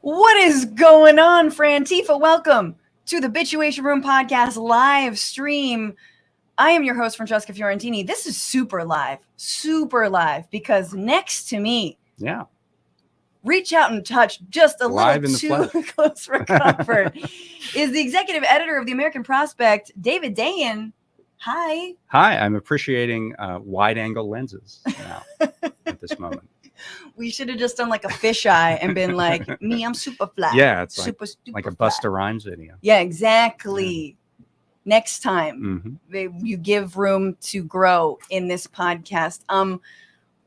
What is going on, Frantifa? Welcome to the Bitchuation Room podcast live stream. I am your host, Francesca Fiorentini. This is super live, because next to me, reach out and touch just a live little too close for comfort, is the executive editor of the American Prospect, David Dayen. Hi. Hi, I'm appreciating wide-angle lenses now at this moment. We should have just done like a fisheye and been like, me, I'm super fly. Yeah, it's super like a fly. Busta Rhymes video. Yeah, exactly. Yeah. Next time, you give room to grow in this podcast.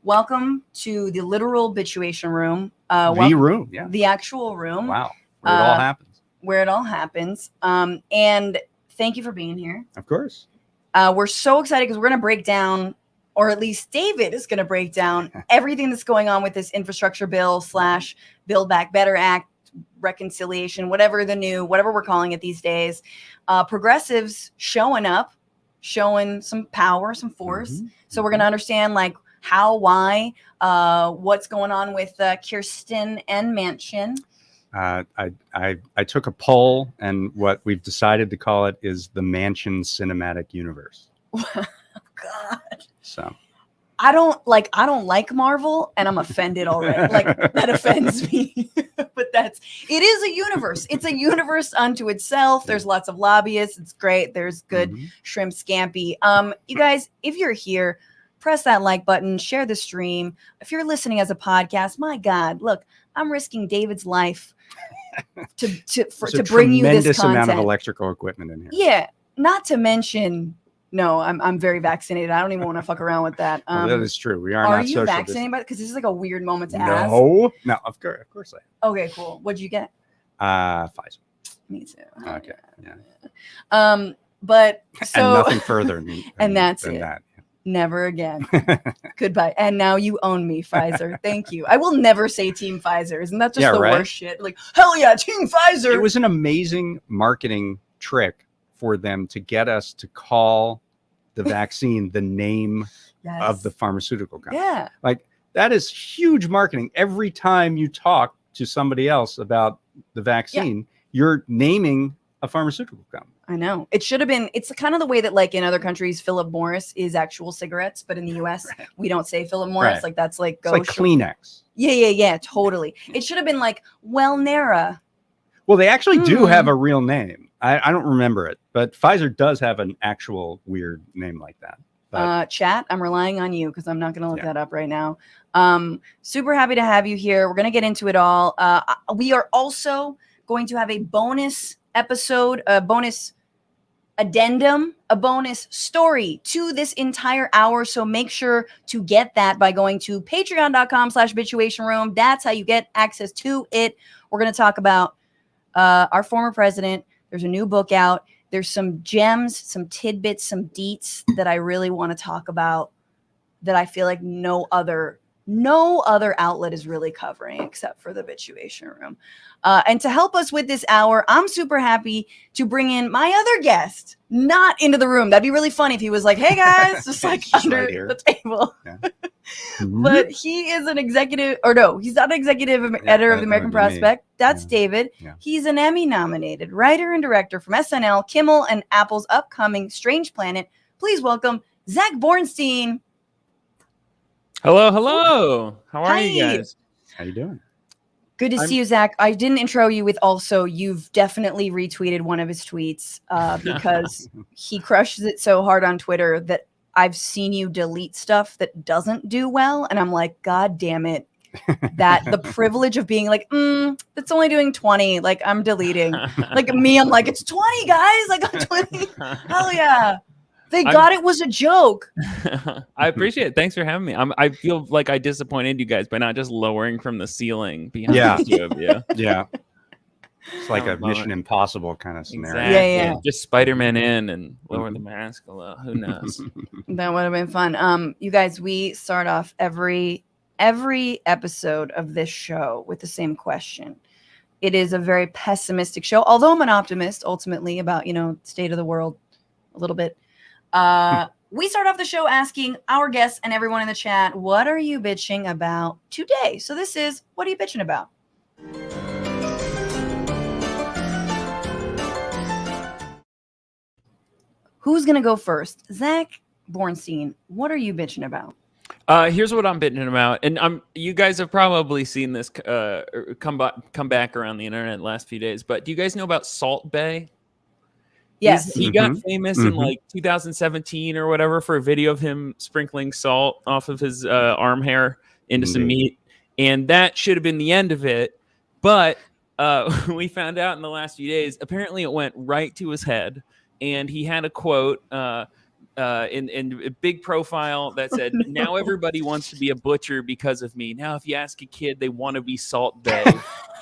Welcome to the literal Bitchuation Room. The actual room. Wow, where it all happens. Where it all happens. And thank you for being here. Of course. We're so excited because we're going to break down, or at least David is going to break down everything that's going on with this infrastructure bill / Build Back Better Act, reconciliation, whatever we're calling it these days. Progressives showing up, showing some power, some force. So we're going to understand like how, why, what's going on with Kirsten and Manchin. I took a poll, and what we've decided to call it is the Manchin cinematic universe. God. So I don't like Marvel, and I'm offended already. Like, that offends me. But it is a universe. It's a universe unto itself. There's lots of lobbyists. It's great. There's good shrimp scampi. You guys, if you're here, press that like button, share the stream. If you're listening as a podcast, my God, look, I'm risking David's life to bring you this content. Tremendous amount of electrical equipment in here. Yeah, not to mention. No, I'm very vaccinated. I don't even want to fuck around with that. That is true. We are not social. Are you vaccinated? Because this is like a weird moment to ask. No, of course I am. Okay, cool. What'd you get? Pfizer. Me too. Okay, yeah. But so and nothing further. And that's than it. That. Never again. Goodbye. And now you own me, Pfizer. Thank you. I will never say Team Pfizer. Isn't that just the worst shit? Like, hell yeah, Team Pfizer. It was an amazing marketing trick for them to get us to call the vaccine the name of the pharmaceutical company. Yeah. Like, that is huge marketing. Every time you talk to somebody else about the vaccine, you're naming a pharmaceutical company. I know. It should have been, it's kind of the way that like in other countries, Philip Morris is actual cigarettes, but in the US, we don't say Philip Morris. Right. Like that's like, it's like Kleenex. Yeah, totally. It should have been like Wellnera. Well, they actually do have a real name. I don't remember it, but Pfizer does have an actual weird name like that. But, chat, I'm relying on you because I'm not going to look that up right now. Super happy to have you here. We're going to get into it all. We are also going to have a bonus episode, a bonus addendum, a bonus story to this entire hour. So make sure to get that by going to patreon.com/bitchuationroom. That's how you get access to it. We're going to talk about our former president. There's a new book out. There's some gems, some tidbits, some deets that I really want to talk about that I feel like no other outlet is really covering except for the Bitchuation Room. And to help us with this hour, I'm super happy to bring in my other guest, not into the room. That'd be really funny if he was like, hey guys, just like under the table. Yeah. But he is an executive, or no, he's not an executive editor of the American Prospect. That's David. Yeah. He's an Emmy-nominated writer and director from SNL, Kimmel, and Apple's upcoming Strange Planet. Please welcome Zack Bornstein. Hello. How are you guys? How you doing? Good to see you, Zack. I didn't intro you with also, you've definitely retweeted one of his tweets because he crushes it so hard on Twitter that I've seen you delete stuff that doesn't do well. And I'm like, God damn it. That the privilege of being like, that's only doing 20. Like, I'm deleting. Like me, I'm like, it's 20, guys. Like, I'm 20. Hell yeah. Thank God it was a joke. I appreciate it. Thanks for having me. I feel like I disappointed you guys by not just lowering from the ceiling behind the two of you. Yeah. It's like a Mission Impossible kind of scenario. Exactly. Yeah. Just Spider-Man in and lower the mask a little. Who knows? That would have been fun. You guys, we start off every episode of this show with the same question. It is a very pessimistic show, although I'm an optimist ultimately about, state of the world a little bit. We start off the show asking our guests and everyone in the chat, what are you bitching about today? So this is, what are you bitching about? Who's going to go first? Zack Bornstein, what are you bitching about? Here's what I'm bitching about, and you guys have probably seen this come back around the internet the last few days. But do you guys know about Salt Bae? Yes. He got famous in like 2017 or whatever for a video of him sprinkling salt off of his arm hair into some meat, and that should have been the end of it. But we found out in the last few days, apparently it went right to his head, and he had a quote in a big profile that said, "Now everybody wants to be a butcher because of me. Now if you ask a kid, they want to be Salt Bae.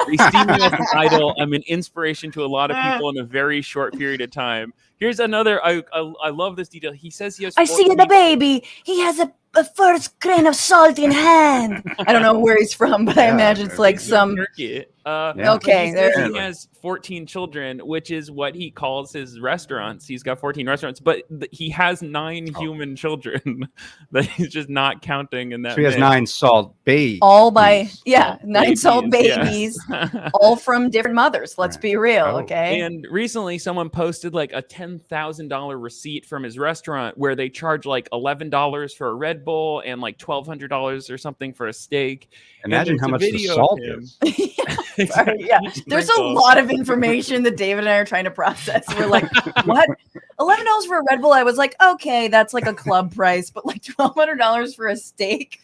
They see me as an idol. I'm an inspiration to a lot of people in a very short period of time." Here's another. I love this detail. He says he has. I see the baby. He has a first grain of salt in hand. I don't know where he's from, but I imagine it's like some. Turkey. Okay, he has 14 children, which is what he calls his restaurants. He's got 14 restaurants, but he has 9 human children that he's just not counting in that. So he has 9 Salt Bae. All by 9 babies, Salt babies, all from different mothers. Let's be real, okay? And recently, someone posted like a $10,000 receipt from his restaurant where they charge like $11 for a Red Bull and like $1,200 or something for a steak. Imagine how much the salt is. Sorry, yeah, there's a lot of information that David and I are trying to process. We're like, what? $11 for a Red Bull? I was like, okay, that's like a club price, but like $1,200 for a steak.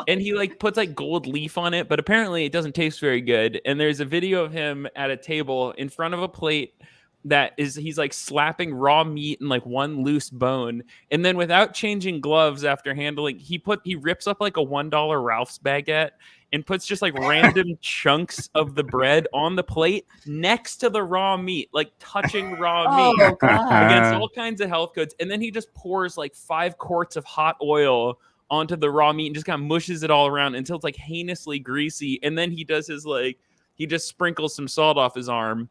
And he like puts like gold leaf on it, but apparently it doesn't taste very good. And there's a video of him at a table in front of a plate he's like slapping raw meat and like one loose bone, and then without changing gloves after handling, he rips up like a $1 Ralph's baguette and puts just like random chunks of the bread on the plate next to the raw meat, like touching raw meat against all kinds of health codes. And then he just pours like 5 quarts of hot oil onto the raw meat and just kind of mushes it all around until it's like heinously greasy. And then he does he just sprinkles some salt off his arm.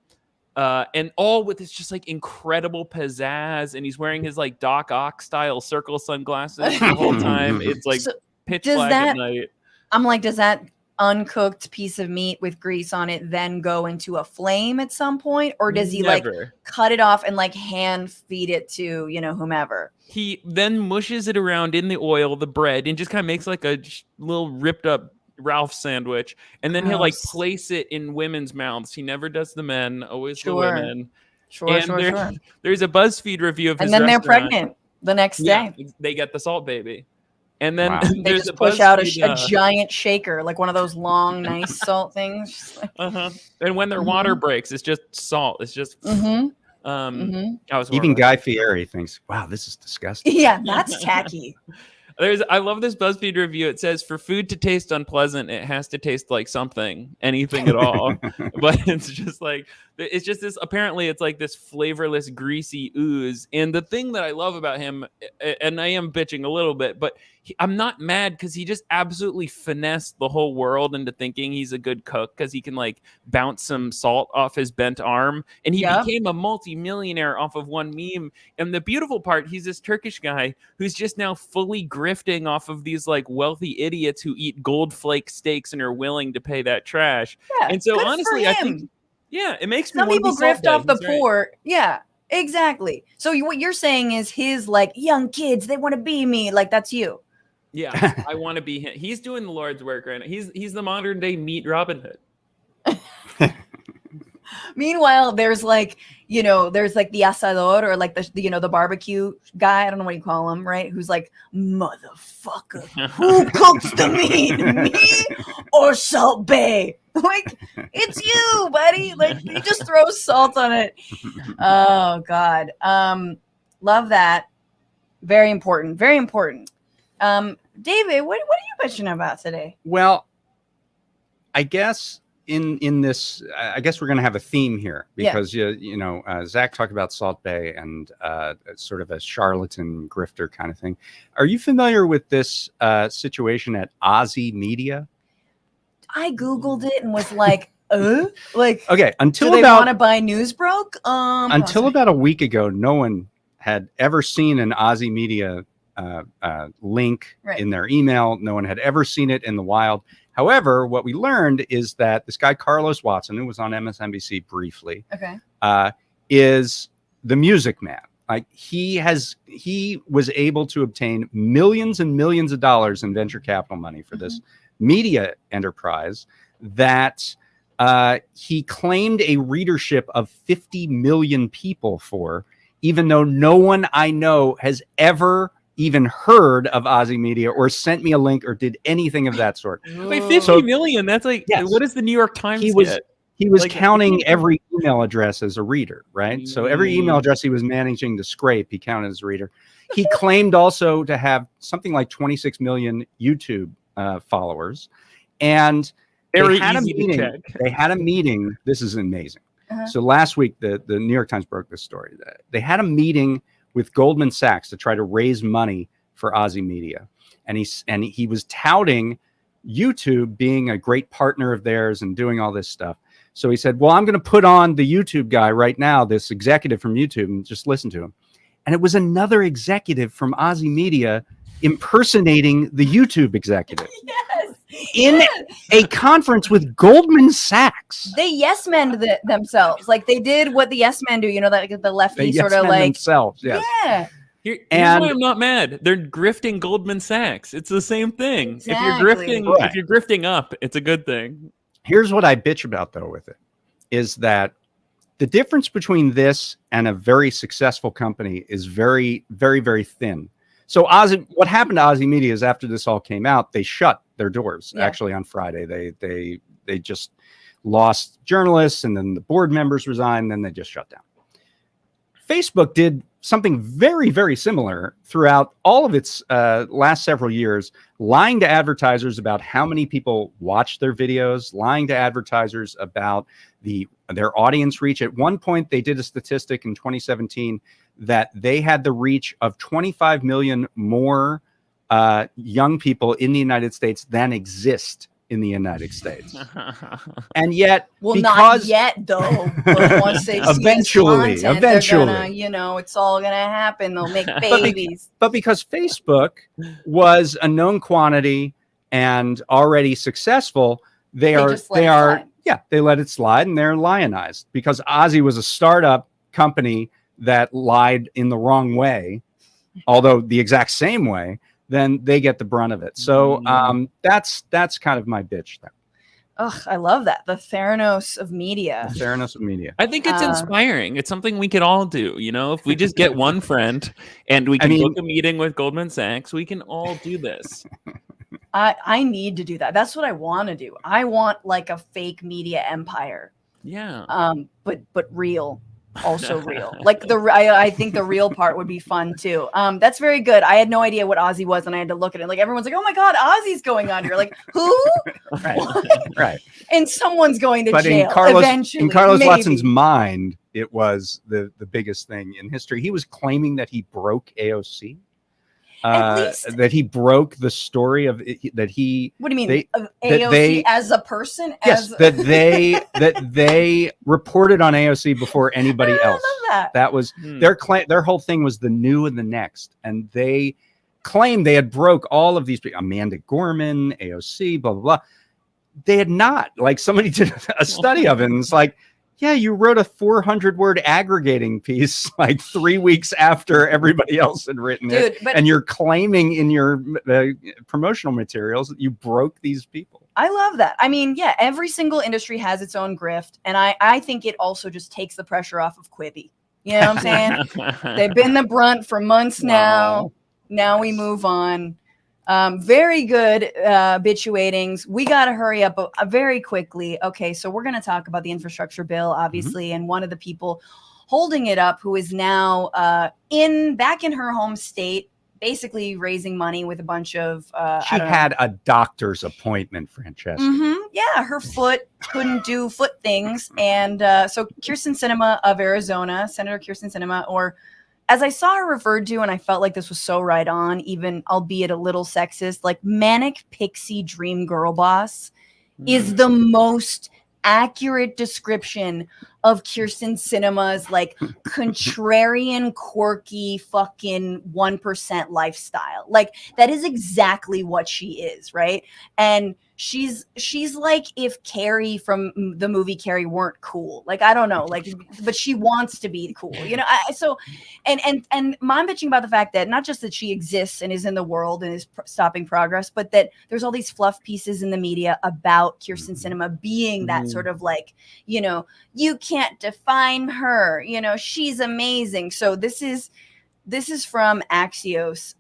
And all with this just like incredible pizzazz, and he's wearing his like Doc Ock style circle sunglasses the whole time. It's like pitch black at night. I'm like, does that uncooked piece of meat with grease on it then go into a flame at some point, or does he like cut it off and like hand feed it to whomever? He then mushes it around in the oil, the bread, and just kind of makes like a little ripped up Ralph sandwich, and then he'll like place it in women's mouths. He never does the men, always the women. Sure. There's a BuzzFeed review of his and then restaurant. They're pregnant the next day. They get the Salt Baby, and then they just push out a giant shaker, like one of those long, nice salt things. And when their water breaks, it's just salt. It's just. Even Guy Fieri thinks, "Wow, this is disgusting." Yeah, that's tacky. I love this BuzzFeed review. It says, for food to taste unpleasant, it has to taste like anything at all. But it's just this, apparently it's like this flavorless, greasy ooze. And the thing that I love about him, and I am bitching a little bit, but I'm not mad because he just absolutely finessed the whole world into thinking he's a good cook because he can like bounce some salt off his bent arm. And he became a multi-millionaire off of one meme. And the beautiful part, he's this Turkish guy who's just now fully grifting off of these like wealthy idiots who eat gold flake steaks and are willing to pay that trash. Yeah, and so honestly, I think, it makes me some people grift off the poor. Right. Yeah, exactly. So what you're saying is his like young kids, they want to be me. Like that's you. Yeah, I want to be him. He's doing the Lord's work right now. He's the modern day meat Robin Hood. Meanwhile, there's like the asador, or like the barbecue guy. I don't know what you call him, right? Who's like, motherfucker, who cooks the meat, me or Salt Bae? Like, it's you, buddy. Like, you just throw salt on it. Oh God, love that. Very important. Very important. David, what are you bitching about today? Well, I guess in this, I guess we're going to have a theme here because Zack talked about Salt Bae and sort of a charlatan grifter kind of thing. Are you familiar with this situation at Aussie Media? I Googled it and was like, like, okay, until do they want to buy Newsbroke? Until about a week ago, no one had ever seen an Aussie Media link in their email. No one had ever seen it in the wild. However, what we learned is that this guy, Carlos Watson, who was on MSNBC briefly, is the Music Man. Like he was able to obtain millions and millions of dollars in venture capital money for this media enterprise that he claimed a readership of 50 million people for, even though no one I know has ever even heard of Ozzy Media or sent me a link or did anything of that sort. Wait, 50 million? That's like, yes. What does the New York Times get? He was like, counting every email address as a reader, right? So every email address he was managing to scrape, he counted as a reader. He claimed also to have something like 26 million YouTube followers. And they had a meeting. This is amazing. So last week, the New York Times broke this story. They had a meeting with Goldman Sachs to try to raise money for Ozzy Media. And he was touting YouTube being a great partner of theirs and doing all this stuff. So he said, well, I'm going to put on the YouTube guy right now, this executive from YouTube, and just listen to him. And it was another executive from Ozzy Media impersonating the YouTube executive. Yes. In a conference with Goldman Sachs. They yes men themselves. Like they did what the yes men do, you know, that the lefty sort of like themselves. Yes. Yeah. Here's why I'm not mad. They're grifting Goldman Sachs. It's the same thing. Exactly. If you're grifting up, it's a good thing. Here's what I bitch about though with it is that the difference between this and a very successful company is very, very, very thin. So what happened to Ozzy Media is after this all came out, they shut their doors actually on Friday. They just lost journalists and then the board members resigned, and then they just shut down. Facebook did something very, very similar throughout all of its last several years, lying to advertisers about how many people watch their videos, lying to advertisers about their audience reach. At one point, they did a statistic in 2017 that they had the reach of 25 million more young people in the United States than exist in the United States. And yet, not yet though. But once they eventually, gonna, you know, it's all gonna happen. They'll make babies. But because Facebook was a known quantity and already successful, they let it slide and they're lionized because Ozzy was a startup company that lied in the wrong way, although the exact same way, then they get the brunt of it. So that's kind of my bitch there. Oh, I love that. The Theranos of media. The Theranos of media. I think it's inspiring. It's something we can all do. You know, if we just get one friend and we can book a meeting with Goldman Sachs, we can all do this. I need to do that. That's what I want to do. I want like a fake media empire. Yeah. But real. Also real. Like I think the real part would be fun too. That's very good. I had no idea what Ozzy was, and I had to look at it. Like everyone's like, "Oh my God, Ozzy's going under!" Like who? Right. And someone's going to but jail eventually. In Carlos Watson's mind, it was the biggest thing in history. He was claiming that he broke AOC. That he broke the story of that he. What do you mean? AOC as a person? Yes, that they reported on AOC before anybody else. I love that. That was their claim. Their whole thing was the new and the next, and they claimed they had broke all of these people. Amanda Gorman, AOC, blah blah blah. They had not. Like somebody did a study of it, and it's like, yeah, you wrote a 400-word aggregating piece like 3 weeks after everybody else had written it, and you're claiming in your promotional materials that you broke these people. I love that. I mean, yeah, every single industry has its own grift, and I think it also just takes the pressure off of Quibi. You know what I'm saying? They've been the brunt for months now. Now we move on. Very good bitchuatings. We got to hurry up very quickly. Okay, so we're going to talk about the infrastructure bill, obviously, and one of the people holding it up who is now back in her home state, basically raising money with a bunch of she had a doctor's appointment, Francesca. Yeah, her foot couldn't do foot things, and so Kyrsten Sinema of Arizona, Senator Kyrsten Sinema, or as I saw her referred to, and I felt like this was so right on, even albeit a little sexist, like manic pixie dream girl boss is the most accurate description of Kyrsten Sinema's like contrarian, quirky, fucking 1% lifestyle. Like that is exactly what she is, right? And she's like if Carrie from the movie Carrie weren't cool. Like, I don't know, like, but she wants to be cool, you know. And I'm bitching about the fact that not just that she exists and is in the world and is stopping progress, but that there's all these fluff pieces in the media about Kyrsten Sinema being that sort of like, you know, you can't define her, you know, she's amazing. So this is from Axios,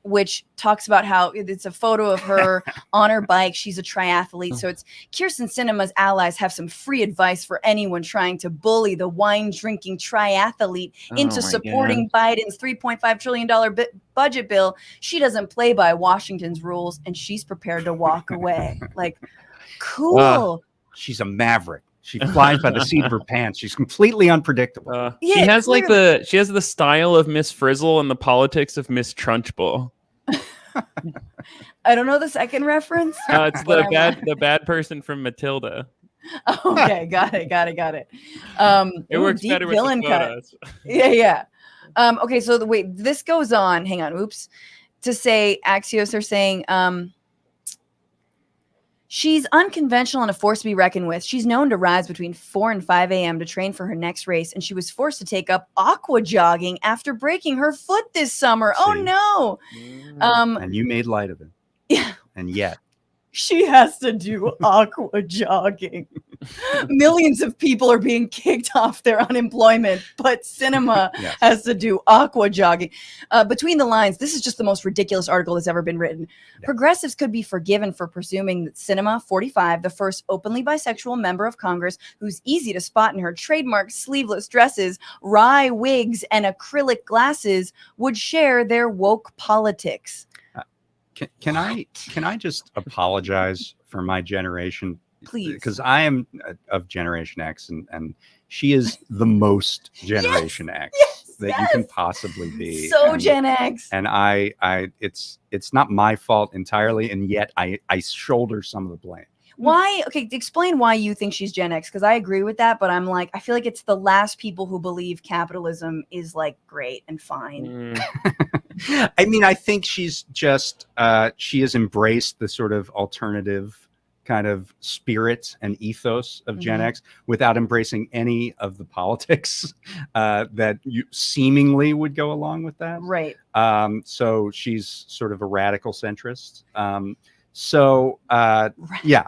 which talks about how it's a photo of her on her bike. She's a triathlete. So it's Kyrsten Sinema's allies have some free advice for anyone trying to bully the wine-drinking triathlete into supporting Biden's $3.5 trillion budget bill. She doesn't play by Washington's rules, and she's prepared to walk away. Like, cool. She's a maverick. She flies by the seat of her pants. She's completely unpredictable. She has clearly. She has the style of Miss Frizzle and the politics of Miss Trunchbull. I don't know the second reference. It's the bad person from Matilda. Okay, got it. It works better with the photos. Yeah. Okay, so this goes on. Hang on, to say Axios are saying she's unconventional and a force to be reckoned with. She's known to rise between 4 and 5 a.m. to train for her next race, and she was forced to take up aqua jogging after breaking her foot this summer. See? Oh, no. And you made light of it. Yeah. And yet. She has to do aqua jogging. Millions of people are being kicked off their unemployment, but Sinema has to do aqua jogging. Between the lines, this is just the most ridiculous article that's ever been written. Yeah. Progressives could be forgiven for presuming that Sinema, 45, the first openly bisexual member of Congress, who's easy to spot in her trademark sleeveless dresses, wry wigs, and acrylic glasses, would share their woke politics. Can I just apologize for my generation? Please. Because I am of Generation X, and she is the most Generation X that you can possibly be. So Gen X. And it's not my fault entirely, and yet I shoulder some of the blame. Why? Okay, explain why you think she's Gen X, because I agree with that, but I'm like, I feel like it's the last people who believe capitalism is like great and fine. I mean, I think she's just she has embraced the sort of alternative kind of spirit and ethos of Gen X without embracing any of the politics that you seemingly would go along with that. Right. So she's sort of a radical centrist. I have a real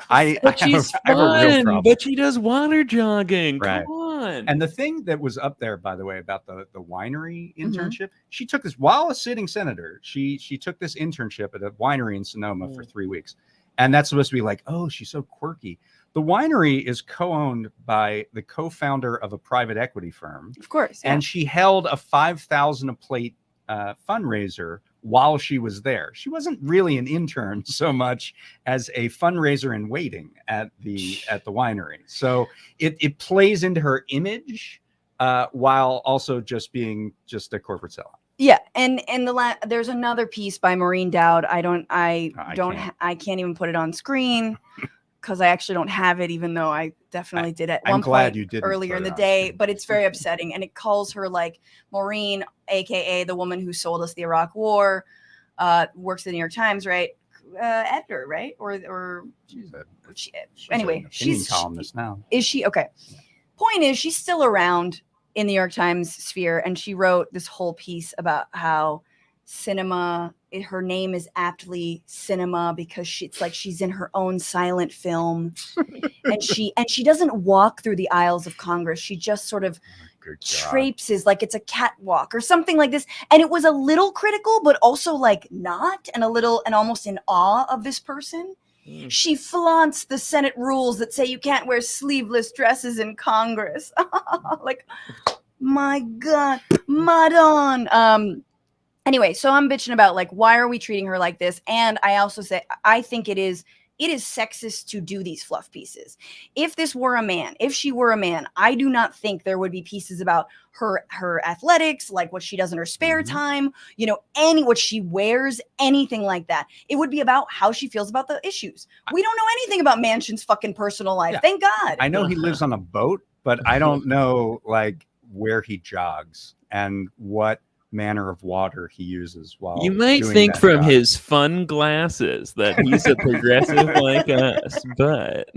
problem. But she does water jogging. Right. Come on. And the thing that was up there, by the way, about the winery internship, she took this while a sitting senator. She took this internship at a winery in Sonoma for 3 weeks. And that's supposed to be like, oh, she's so quirky. The winery is co-owned by the co-founder of a private equity firm. Of course. Yeah. And she held a 5,000 a plate fundraiser while she was there. She wasn't really an intern so much as a fundraiser in waiting at the winery. So it plays into her image while also just being just a corporate sellout. Yeah, and there's another piece by Maureen Dowd. I can't even put it on screen because I actually don't have it, even though I definitely did at one point earlier in the day. But it's very upsetting, and it calls her like Maureen, aka the woman who sold us the Iraq War, works at the New York Times, right? Editor, right? Or anyway, she's columnist now. Is she okay? Yeah. Point is, she's still around in the New York Times sphere, and she wrote this whole piece about how Sinema, her name is aptly Sinema because it's like she's in her own silent film, and she doesn't walk through the aisles of Congress. She just sort of traipses like it's a catwalk or something like this. And it was a little critical, but also like not, and almost in awe of this person. She flaunts the Senate rules that say you can't wear sleeveless dresses in Congress. Like, my God, Madon. Anyway, so I'm bitching about like, why are we treating her like this? And I also say, I think it is sexist to do these fluff pieces. If she were a man, I do not think there would be pieces about her athletics, like what she does in her spare time, what she wears, anything like that. It would be about how she feels about the issues. We don't know anything about Manchin's fucking personal life. Yeah. Thank God. I know he lives on a boat, but I don't know like where he jogs and what manner of water he uses while You might doing think that from job. his fun glasses that he's a progressive like us, but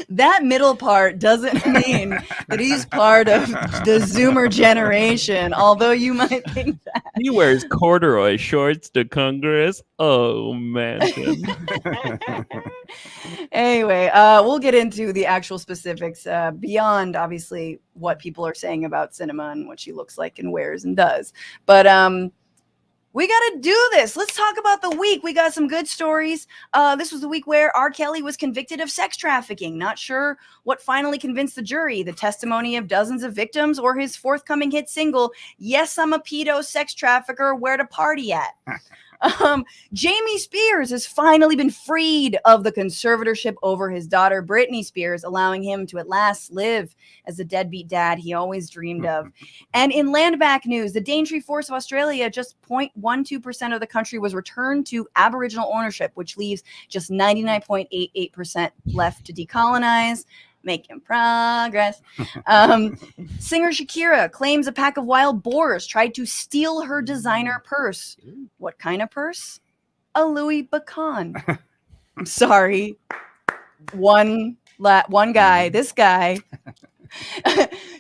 That middle part doesn't mean that he's part of the Zoomer generation, although you might think that. he wears corduroy shorts to Congress. Oh, Manchin. Anyway, we'll get into the actual specifics beyond, obviously, what people are saying about Sinema and what she looks like and wears and does. But we got to do this. Let's talk about the week. We got some good stories. This was the week where R. Kelly was convicted of sex trafficking. Not sure what finally convinced the jury, the testimony of dozens of victims or his forthcoming hit single, Yes, I'm a Pedo Sex Trafficker, Where to Party At? Jamie Spears has finally been freed of the conservatorship over his daughter, Britney Spears, allowing him to at last live as the deadbeat dad he always dreamed of. And in land back news, the Daintree Force of Australia, just 0.12% of the country was returned to Aboriginal ownership, which leaves just 99.88% left to decolonize. Making progress. Singer Shakira claims a pack of wild boars tried to steal her designer purse. What kind of purse? A Louis Vuitton. I'm sorry. One guy, this guy.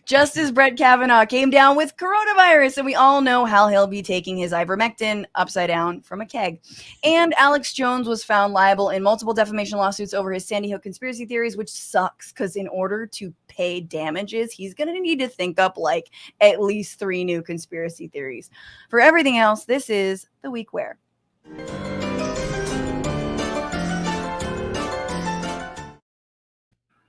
Justice Brett Kavanaugh came down with coronavirus, and we all know how he'll be taking his ivermectin upside down from a keg. And Alex Jones was found liable in multiple defamation lawsuits over his Sandy Hook conspiracy theories, which sucks because in order to pay damages, he's going to need to think up like at least 3 new conspiracy theories. For everything else, this is the week where.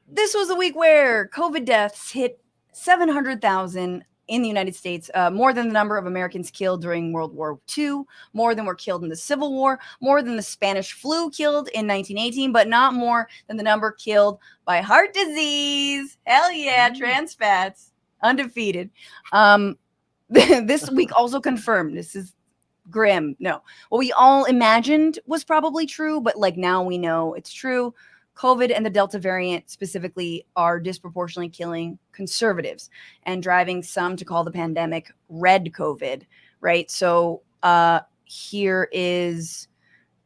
This was the week where COVID deaths hit 700,000 in the United States, more than the number of Americans killed during World War II, more than were killed in the Civil War, more than the Spanish flu killed in 1918, but not more than the number killed by heart disease. Hell yeah, trans fats, undefeated. This week also confirmed, this is grim. No, what we all imagined was probably true, but like now we know it's true. COVID and the Delta variant specifically are disproportionately killing conservatives and driving some to call the pandemic red COVID, right? So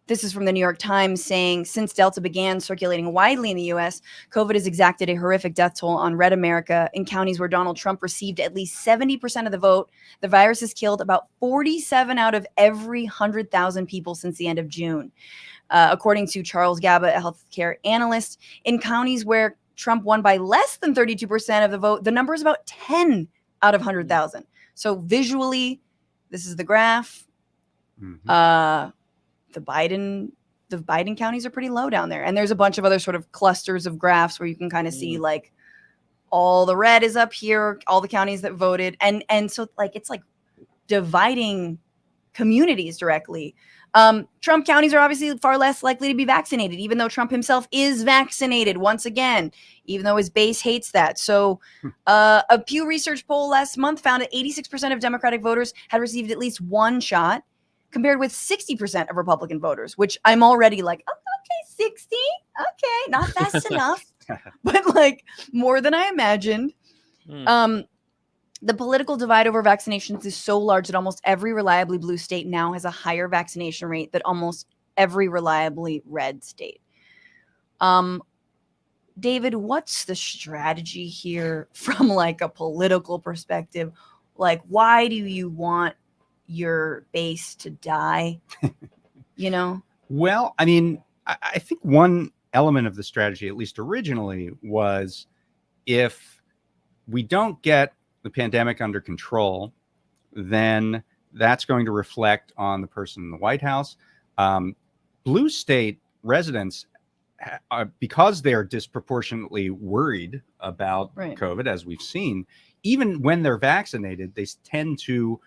this is from the New York Times saying, since Delta began circulating widely in the U.S., COVID has exacted a horrific death toll on red America. In counties where Donald Trump received at least 70% of the vote, the virus has killed about 47 out of every 100,000 people since the end of June. According to Charles Gaba, a healthcare analyst, in counties where Trump won by less than 32% of the vote, the number is about 10 out of 100,000. So visually, this is the graph. Mm-hmm. The Biden counties are pretty low down there. And there's a bunch of other sort of clusters of graphs where you can kind of see like all the red is up here, all the counties that voted. And so like it's like dividing communities directly. Trump counties are obviously far less likely to be vaccinated, even though Trump himself is vaccinated once again, even though his base hates that. So a Pew Research poll last month found that 86% of Democratic voters had received at least one shot, compared with 60% of Republican voters, which I'm already like, oh, okay, 60? Okay, not fast enough, but like more than I imagined. The political divide over vaccinations is so large that almost every reliably blue state now has a higher vaccination rate than almost every reliably red state. David, what's the strategy here from like a political perspective? Like, why do you want your base to die? You know? Well, I mean, I think one element of the strategy, at least originally, was if we don't get the pandemic under control, then that's going to reflect on the person in the White House. Blue state residents, because they're disproportionately worried about COVID, as we've seen, even when they're vaccinated, they tend to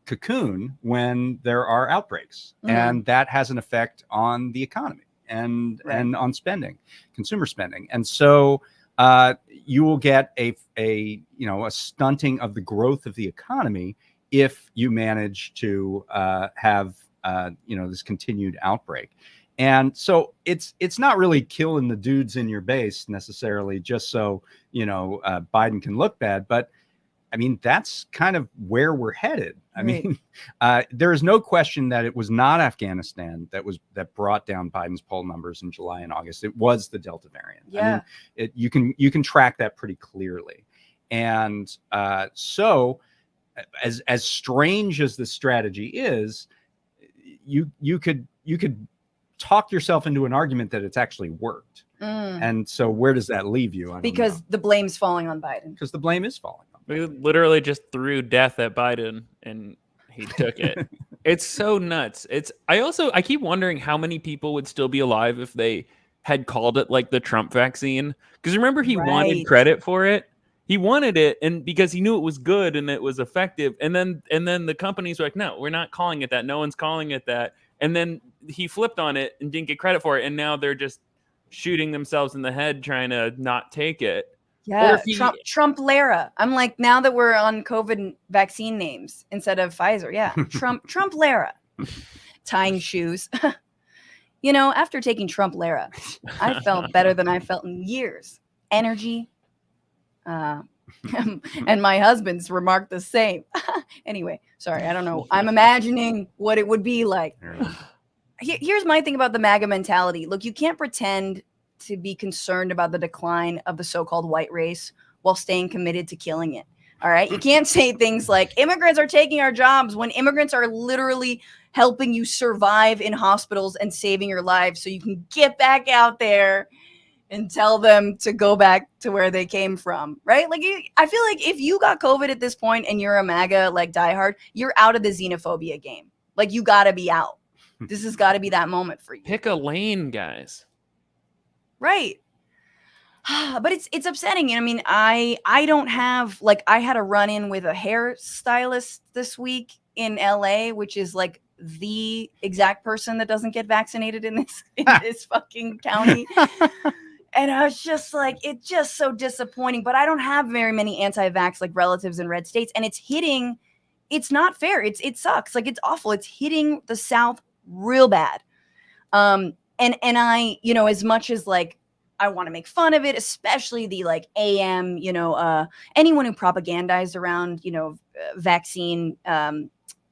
cocoon when there are outbreaks. Mm-hmm. And that has an effect on the economy and on spending, consumer spending. And so you will get a stunting of the growth of the economy if you manage to have this continued outbreak. And so it's not really killing the dudes in your base necessarily just so Biden can look bad, but I mean, that's kind of where we're headed. I Right. mean, there is no question that it was not Afghanistan that brought down Biden's poll numbers in July and August. It was the Delta variant. Yeah. I mean, you can track that pretty clearly. And so, as strange as the strategy is, you could talk yourself into an argument that it's actually worked. And so, where does that leave you? I don't Because know. the blame's falling on Biden. Because the blame is falling on We literally just threw death at Biden and he took it. It's so nuts. I keep wondering how many people would still be alive if they had called it like the Trump vaccine. Because remember, he wanted Right. credit for it. He wanted it, and because he knew it was good and it was effective. And then the companies were like, no, we're not calling it that. No one's calling it that. And then he flipped on it and didn't get credit for it. And now they're just shooting themselves in the head trying to not take it. Yeah, Or if he- Trump Lara. I'm like, now that we're on COVID vaccine names instead of Pfizer, yeah, Trump Lara. Tying shoes. After taking Trump Lara, I felt better than I felt in years. Energy. And my husband's remarked the same. Anyway, sorry, I don't know. I'm imagining what it would be like. Here's my thing about the MAGA mentality. Look, you can't pretend to be concerned about the decline of the so-called white race while staying committed to killing it. All right. You can't say things like immigrants are taking our jobs when immigrants are literally helping you survive in hospitals and saving your lives so you can get back out there and tell them to go back to where they came from. Right. Like, I feel like if you got COVID at this point and you're a MAGA, like diehard, you're out of the xenophobia game. Like, you got to be out. This has got to be that moment for you. Pick a lane, guys. Right. But it's upsetting. I mean, I don't have, like, I had a run-in with a hairstylist this week in LA, which is like the exact person that doesn't get vaccinated in this fucking county. And I was just like, it's just so disappointing. But I don't have very many anti-vax like relatives in red states, and it's not fair. It sucks. Like, it's awful. It's hitting the South real bad. And I, as much as like I want to make fun of it, especially the like AM, anyone who propagandized around, vaccine,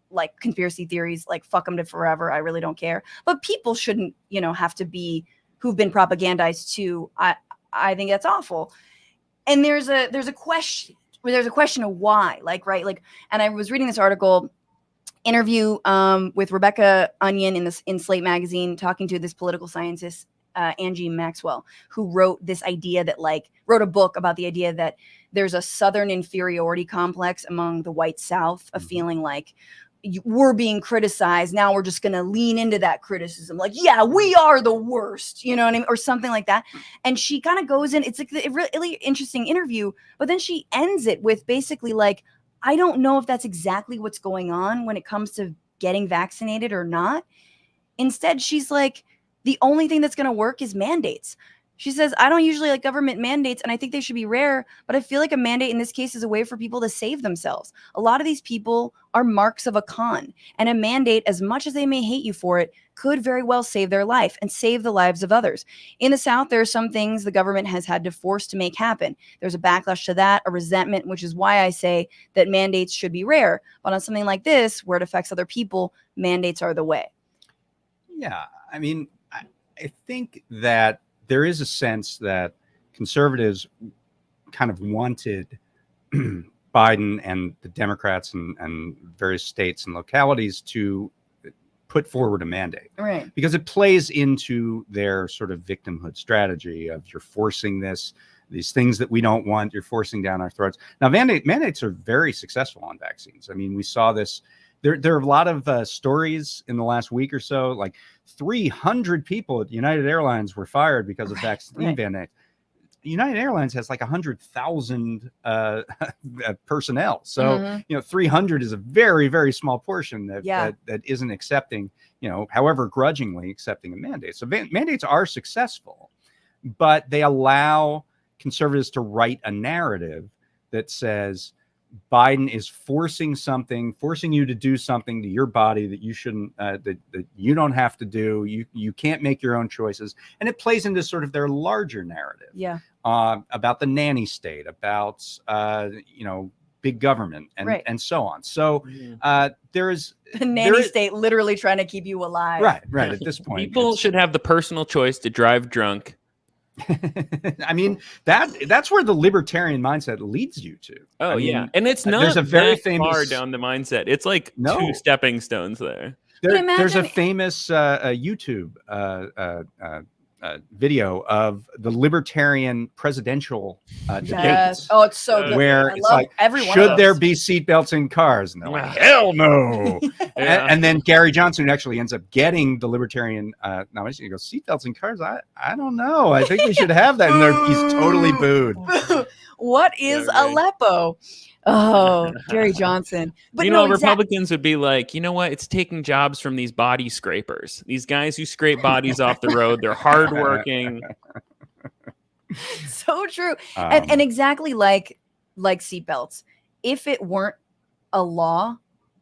like conspiracy theories, like fuck them to forever. I really don't care. But people shouldn't, have to be who've been propagandized too. I think that's awful. And there's a question of why, like, right. Like, and I was reading this article interview with Rebecca Onion in Slate magazine, talking to this political scientist, Angie Maxwell, who wrote a book about the idea that there's a Southern inferiority complex among the white South, of feeling like we're being criticized. Now we're just going to lean into that criticism. Like, yeah, we are the worst, you know what I mean? Or something like that. And she kind of goes in, it's like a really interesting interview, but then she ends it with basically like, I don't know if that's exactly what's going on when it comes to getting vaccinated or not. Instead, she's like, the only thing that's going to work is mandates. She says, I don't usually like government mandates, and I think they should be rare, but I feel like a mandate in this case is a way for people to save themselves. A lot of these people are marks of a con, and a mandate, as much as they may hate you for it, could very well save their life and save the lives of others. In the South, there are some things the government has had to force to make happen. There's a backlash to that, a resentment, which is why I say that mandates should be rare. But on something like this, where it affects other people, mandates are the way. Yeah, I mean, I think that there is a sense that conservatives kind of wanted Biden and the Democrats and various states and localities to put forward a mandate, Right? Because it plays into their sort of victimhood strategy of you're forcing these things that we don't want, you're forcing down our throats. Now, mandates are very successful on vaccines. I mean, we saw this. There are a lot of stories in the last week or so, like 300 people at United Airlines were fired because of vaccine mandates. United Airlines has like 100,000 personnel. So, 300 is a very, very small portion that isn't accepting, however grudgingly accepting a mandate. So mandates are successful, but they allow conservatives to write a narrative that says Biden is forcing you to do something to your body that you shouldn't, that you don't have to do. You can't make your own choices. And it plays into sort of their larger narrative. Yeah. About the nanny state, about, big government and so on. So there is the nanny state literally trying to keep you alive. Right. At this point, people should have the personal choice to drive drunk. I mean, that's where the libertarian mindset leads you to. Oh, I mean, yeah. And it's not there's a very that famous far down the mindset. It's like 2 stepping stones there. There's a famous YouTube video of the libertarian presidential debates. Oh, it's so good. Where it's like, should there be seatbelts in cars? And they're like, hell no. and then Gary Johnson actually ends up getting the libertarian nomination. He goes, seatbelts in cars? I don't know. I think we should have that. And he's totally booed. What is Aleppo? Oh, Gary Johnson. But Republicans would be like, you know what? It's taking jobs from these body scrapers. These guys who scrape bodies off the road. They're hardworking. So true. And exactly like seatbelts. If it weren't a law,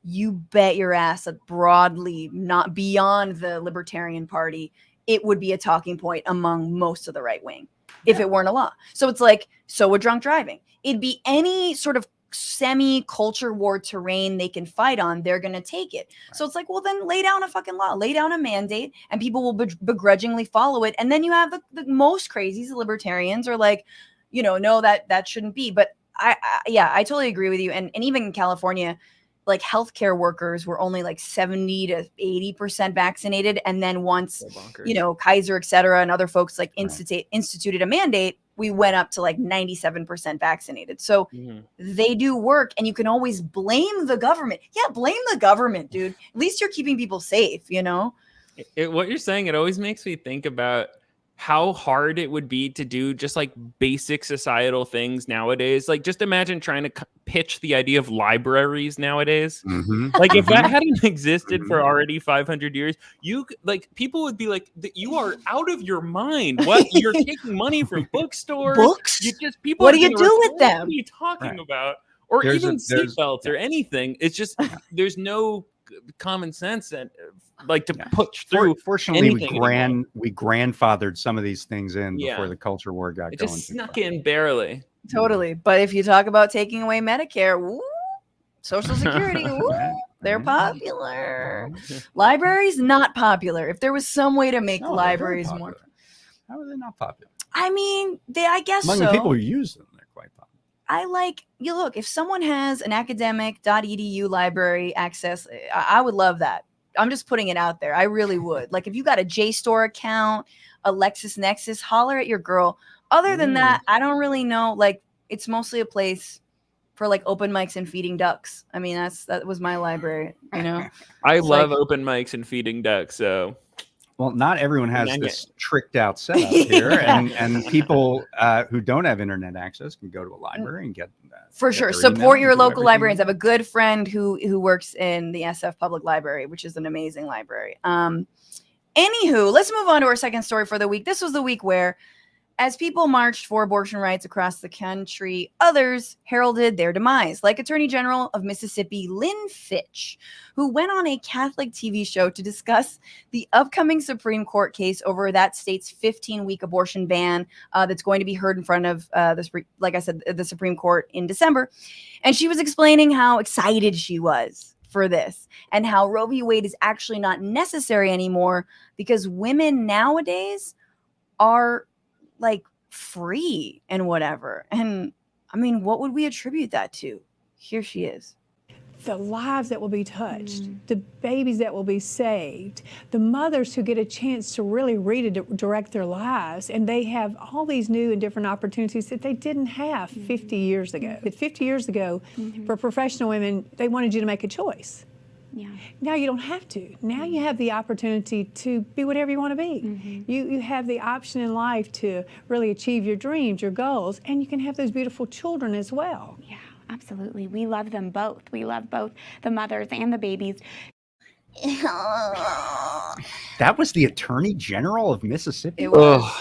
you bet your ass that broadly, not beyond the Libertarian Party, it would be a talking point among most of the right wing if it weren't a law. So it's like, so would drunk driving. It'd be any sort of semi-culture war terrain they can fight on, they're going to take it. Right. So it's like, well, then lay down a fucking law, lay down a mandate, and people will begrudgingly follow it. And then you have the most crazies, the libertarians, are like, no, that shouldn't be. But I totally agree with you. And even in California, like healthcare workers were only like 70 to 80% vaccinated. And then once, Kaiser, et cetera, and other folks like instituted a mandate, we went up to like 97% vaccinated. So they do work, and you can always blame the government. Yeah, blame the government, dude. At least you're keeping people safe, What you're saying, it always makes me think about how hard it would be to do just like basic societal things nowadays. Like, just imagine trying to pitch the idea of libraries nowadays. Like, if that hadn't existed for already 500 years, people would be like, you are out of your mind. What? You're taking money from bookstores? Books? What do you do with them? What are you talking about? Or even seatbelts or anything. It's just, there's no common sense and to push through. Fortunately, we grandfathered some of these things in before the culture war got going. Just snuck in barely. Totally. But if you talk about taking away Medicare, Social Security, they're popular. Libraries, not popular. If there was some way to make libraries more. How are they not popular? I mean, I guess among the people who use them, they're quite popular. Look, if someone has an academic.edu library access, I would love that. I'm just putting it out there. I really would. Like, if you got a JSTOR account, a LexisNexis, holler at your girl. Other than that, I don't really know. Like, it's mostly a place for like open mics and feeding ducks. I mean, that was my library, I love open mics and feeding ducks, so. Well, not everyone has this tricked out setup here, and people who don't have internet access can go to a library and get for sure. Support your local librarians. I have a good friend who works in the SF Public Library, which is an amazing library. Anywho, let's move on to our second story for the week. This was the week where, as people marched for abortion rights across the country, others heralded their demise, like Attorney General of Mississippi, Lynn Fitch, who went on a Catholic TV show to discuss the upcoming Supreme Court case over that state's 15-week abortion ban that's going to be heard in front of, the Supreme Court in December. And she was explaining how excited she was for this and how Roe v. Wade is actually not necessary anymore because women nowadays are like free and whatever. And I mean, what would we attribute that to? Here she is. The lives that will be touched, the babies that will be saved, the mothers who get a chance to really redirect their lives, and they have all these new and different opportunities that they didn't have 50 years ago. 50 years ago, for professional women, they wanted you to make a choice. Yeah. Now you don't have to. Now you have the opportunity to be whatever you want to be. You have the option in life to really achieve your dreams, your goals, and you can have those beautiful children as well. Yeah, absolutely. We love them both. We love both the mothers and the babies. That was the Attorney General of Mississippi? It was.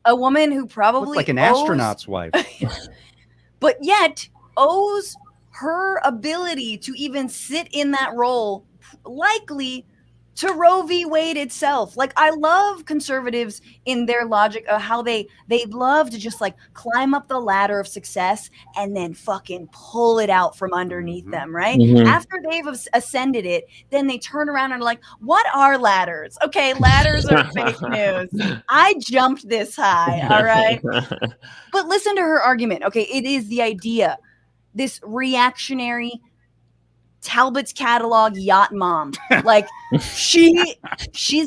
A woman who probably looked like an astronaut's wife. But yet owes her ability to even sit in that role likely to Roe v. Wade itself. Like, I love conservatives in their logic of how they love to just like climb up the ladder of success and then fucking pull it out from underneath them, right? After they've ascended it, then they turn around and are like, what are ladders? Okay, ladders are fake news. I jumped this high, all right? But listen to her argument. Okay, it is the idea, this reactionary Talbot's Catalogue yacht mom. Like, she's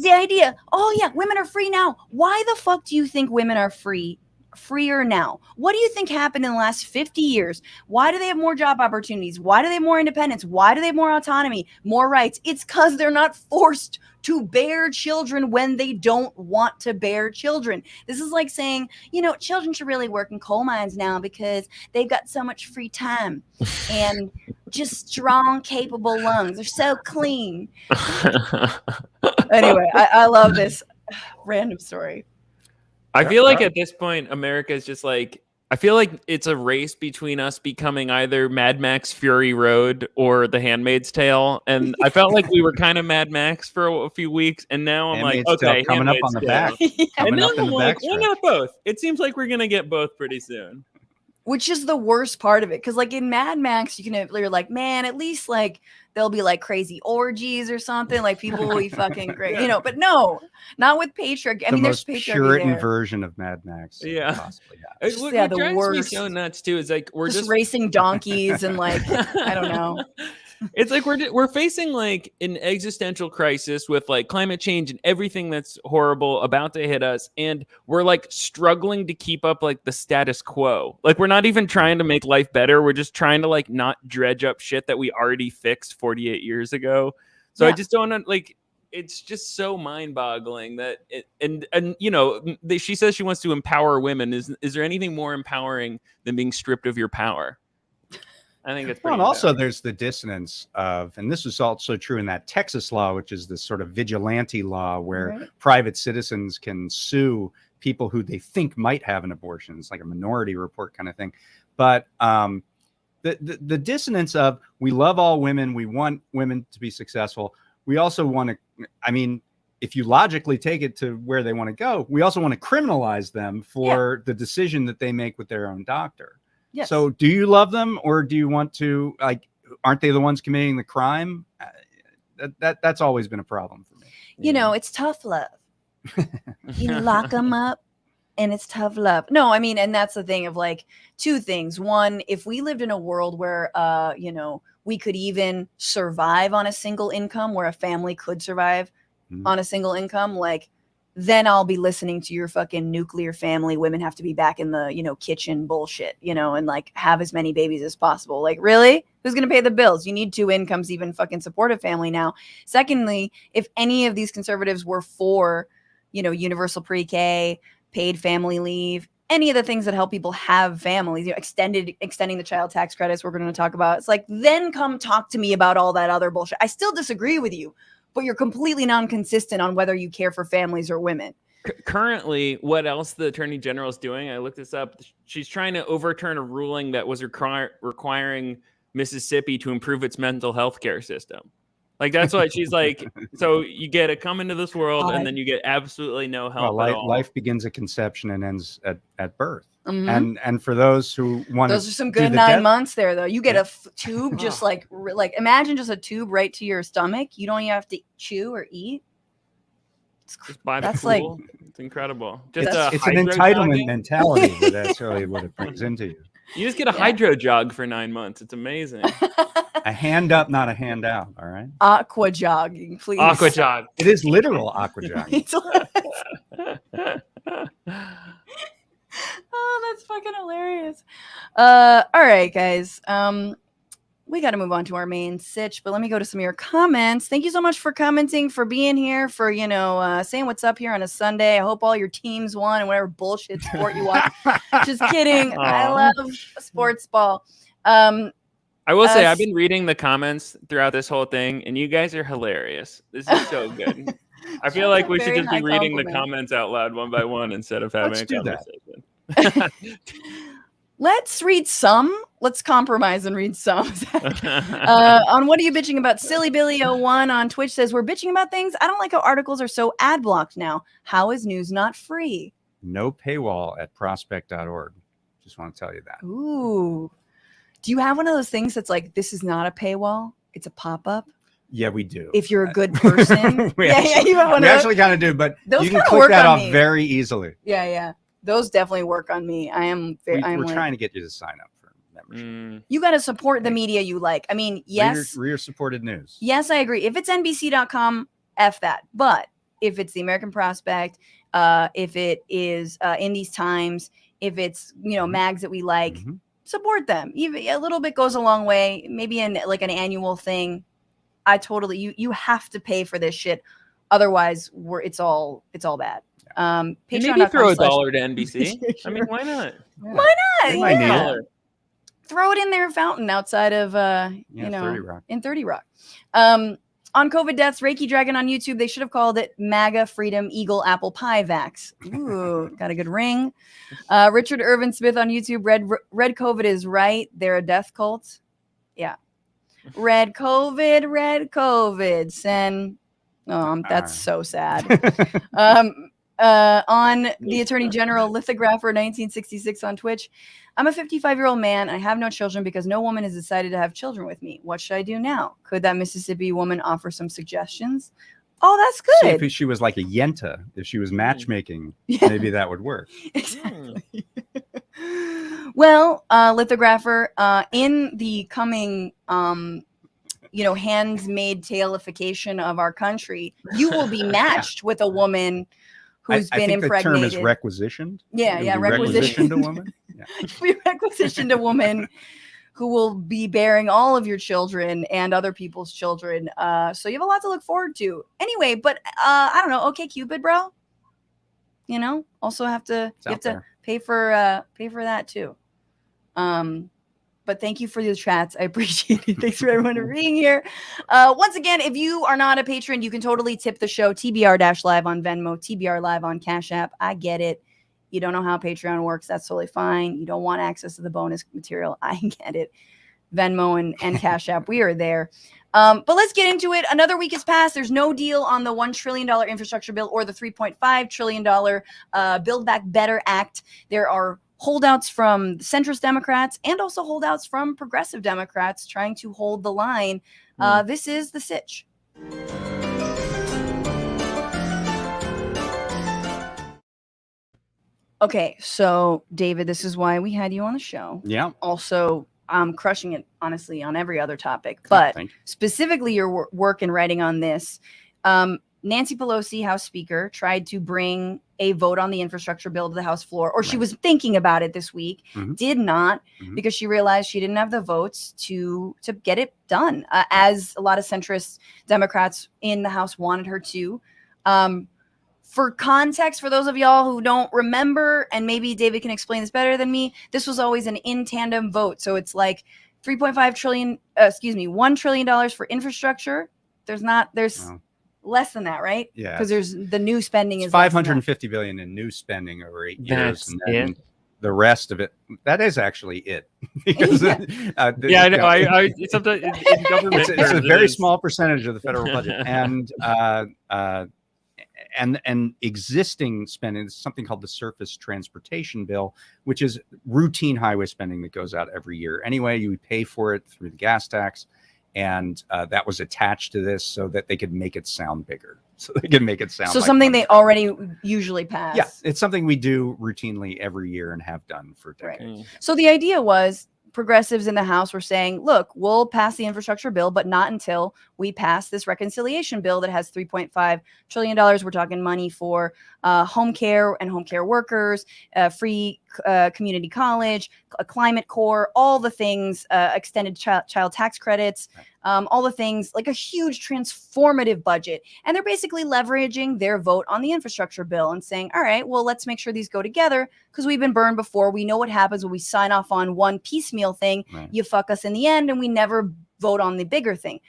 the idea. Oh yeah, women are free now. Why the fuck do you think women are freer now? What do you think happened in the last 50 years? Why do they have more job opportunities? Why do they have more independence? Why do they have more autonomy, more rights? It's because they're not forced to bear children when they don't want to bear children. This is like saying, you know, children should really work in coal mines now because they've got so much free time and just strong, capable lungs. They're so clean. Anyway, I love this random story. I feel like at this point, America is just like, I feel like it's a race between us becoming either Mad Max Fury Road or The Handmaid's Tale. And I felt like we were kind of Mad Max for a few weeks. And now I'm Handmaid's like, okay, Tale coming up on the back. And now Coming up in I'm the like, back why not both? It seems like we're going to get both pretty soon. Which is the worst part of it. Because like in Mad Max, you're like, man, at least like there'll be like crazy orgies or something. Like people will be fucking great, you know. But no, not with patriarchy. I mean, there's most patriarchy Puritan there. version of Mad Max. Yeah. Possibly, yeah. What the drives me worst. so nuts too is like we're just racing donkeys and like I don't know. It's like we're facing like an existential crisis with like climate change and everything that's horrible about to hit us, and we're like struggling to keep up like the status quo. Like we're not even trying to make life better. We're just trying to like not dredge up shit that we already fixed 48 years ago. So I just don't like. It's just so mind-boggling that it, and you know, she says she wants to empower women. Is there anything more empowering than being stripped of your power? I think it's pretty. Well, and also there's the dissonance of, and this is also true in that Texas law, which is this sort of vigilante law where private citizens can sue people who they think might have an abortion. It's like a Minority Report kind of thing. But the dissonance of, we love all women, we want women to be successful. We also want to, I mean, if you logically take it to where they want to go, we also want to criminalize them for the decision that they make with their own doctor. Yes. So do you love them, or do you want to, like, aren't they the ones committing the crime? That's always been a problem for me. You know, it's tough love. You lock them up and it's tough love. No, I mean, and that's the thing of like two things. One, if we lived in a world where, you know, we could even survive on a single income, where a family could survive on a single income, like, then I'll be listening to your fucking nuclear family. Women have to be back in the, you know, kitchen bullshit, you know, and like have as many babies as possible. Like, really? Who's going to pay the bills? You need 2 incomes, even fucking support a family now. Secondly, if any of these conservatives were for, you know, universal pre-K, paid family leave, any of the things that help people have families, you know, extending the child tax credits we're going to talk about, it's like, then come talk to me about all that other bullshit. I still disagree with you, but you're completely non-consistent on whether you care for families or women. Currently, what else the Attorney General is doing, I looked this up, she's trying to overturn a ruling that was requiring Mississippi to improve its mental health care system. Like, that's what she's like. So you get to come into this world and then you get absolutely no help at all. Life begins at conception and ends at birth. And for those who want to, those are some good 9 months there, though. You get a tube, just like imagine just a tube right to your stomach. You don't even have to chew or eat. Just by the pool. Like, it's incredible. It's an entitlement mentality, but that's really what it brings into you. You just get a hydro jog for 9 months. It's amazing. A hand up, not a hand out. All right. Aqua jogging, please. Aqua jog. It is literal aqua jogging. Oh, that's fucking hilarious. All right, guys. We got to move on to our main Sitch, but let me go to some of your comments. Thank you so much for commenting, for being here, for, you know, saying what's up here on a Sunday. I hope all your teams won and whatever bullshit sport you watch. Just kidding. I love sports ball. I will say, I've been reading the comments throughout this whole thing, and you guys are hilarious. This is so good. I feel like we should just be reading the comments out loud one by one instead of having a conversation. Let's read some. Let's compromise and read some. On What Are You Bitching About? Silly Billy01 on Twitch says, we're bitching about things. I don't like how articles are so ad blocked now. How is news not free? No paywall at prospect.org. Just want to tell you that. Ooh. Do you have one of those things that's like, this is not a paywall? It's a pop-up? Yeah, we do. If you're a good person. we you have one of those? actually kind of do, but Those you can kinda click work that on off me. very easily. Yeah. Those definitely work on me. We're like, trying to get you to sign up for membership. you got to support the media you like. I mean, yes. Reader-supported news. Yes, I agree. If it's NBC.com, F that. But if it's the American Prospect, if it is in these times, if it's, mags that we like, support them. Even a little bit goes a long way. Maybe in like an annual thing. I totally, you have to pay for this shit. Otherwise it's all bad. Maybe throw $1 to NBC. I mean, why not? Why not? They might need it. Throw it in their fountain outside of 30 Rock. In 30 Rock. On COVID deaths, Reiki Dragon on YouTube, they should have called it MAGA Freedom Eagle Apple Pie Vax. Ooh, got a good ring. Richard Irvin Smith on YouTube, Red COVID is right. They're a death cult. Yeah. Red COVID. Send. That's so sad. On the Attorney General Lithographer 1966 on Twitch, I'm a 55-year-old man. I have no children because no woman has decided to have children with me. What should I do now? Could that Mississippi woman offer some suggestions? Oh, that's good. See if she was like a Yenta, if she was matchmaking, maybe that would work. Exactly. Well, Lithographer, in the coming hands-made tailification of our country, you will be matched with a woman who's been impregnated. The term is requisitioned. Yeah, requisitioned a woman. Yeah. We requisitioned a woman who will be bearing all of your children and other people's children. So you have a lot to look forward to. Anyway, but I don't know. Okay, Cupid, bro. Also have to pay for that too. But thank you for the chats. I appreciate it. Thanks for everyone for being here. Once again, if you are not a patron, you can totally tip the show. TBR-live on Venmo, TBR Live on Cash App. I get it. You don't know how Patreon works. That's totally fine. You don't want access to the bonus material. I get it. Venmo and Cash App, we are there. But let's get into it. Another week has passed. There's no deal on the $1 trillion infrastructure bill or the $3.5 trillion Build Back Better Act. There are holdouts from centrist Democrats and also holdouts from progressive Democrats trying to hold the line. This is the Sitch. Okay, so David, this is why we had you on the show. Yeah. Also, I'm crushing it, honestly, on every other topic. But specifically your work in writing on this, Nancy Pelosi, House Speaker, tried to bring a vote on the infrastructure bill to the House floor, or she was thinking about it this week, did not, because she realized she didn't have the votes to get it done, as a lot of centrist Democrats in the House wanted her to. For context, for those of y'all who don't remember, and maybe David can explain this better than me, this was always an in tandem vote. So it's like $1 trillion for infrastructure. There's less than that, right? Yeah. Because there's the new spending is $550 billion in new spending over 8 years. And then the rest of it, that is actually it. Because, I know. I sometimes in government, it's a very small percentage of the federal budget. And existing spending is something called the Surface Transportation Bill, which is routine highway spending that goes out every year. Anyway, you pay for it through the gas tax. And that was attached to this so that they could make it sound bigger. So they can make it sound like something they already usually pass. Yeah, it's something we do routinely every year and have done for decades. Right. So the idea was progressives in the House were saying, look, we'll pass the infrastructure bill, but not until we pass this reconciliation bill that has $3.5 trillion. We're talking money for home care and home care workers, free community college, a climate core, all the things, extended child tax credits, all the things, like a huge transformative budget. And they're basically leveraging their vote on the infrastructure bill and saying, all right, well, let's make sure these go together because we've been burned before. We know what happens when we sign off on one piecemeal thing. Right. You fuck us in the end and we never vote on the bigger thing.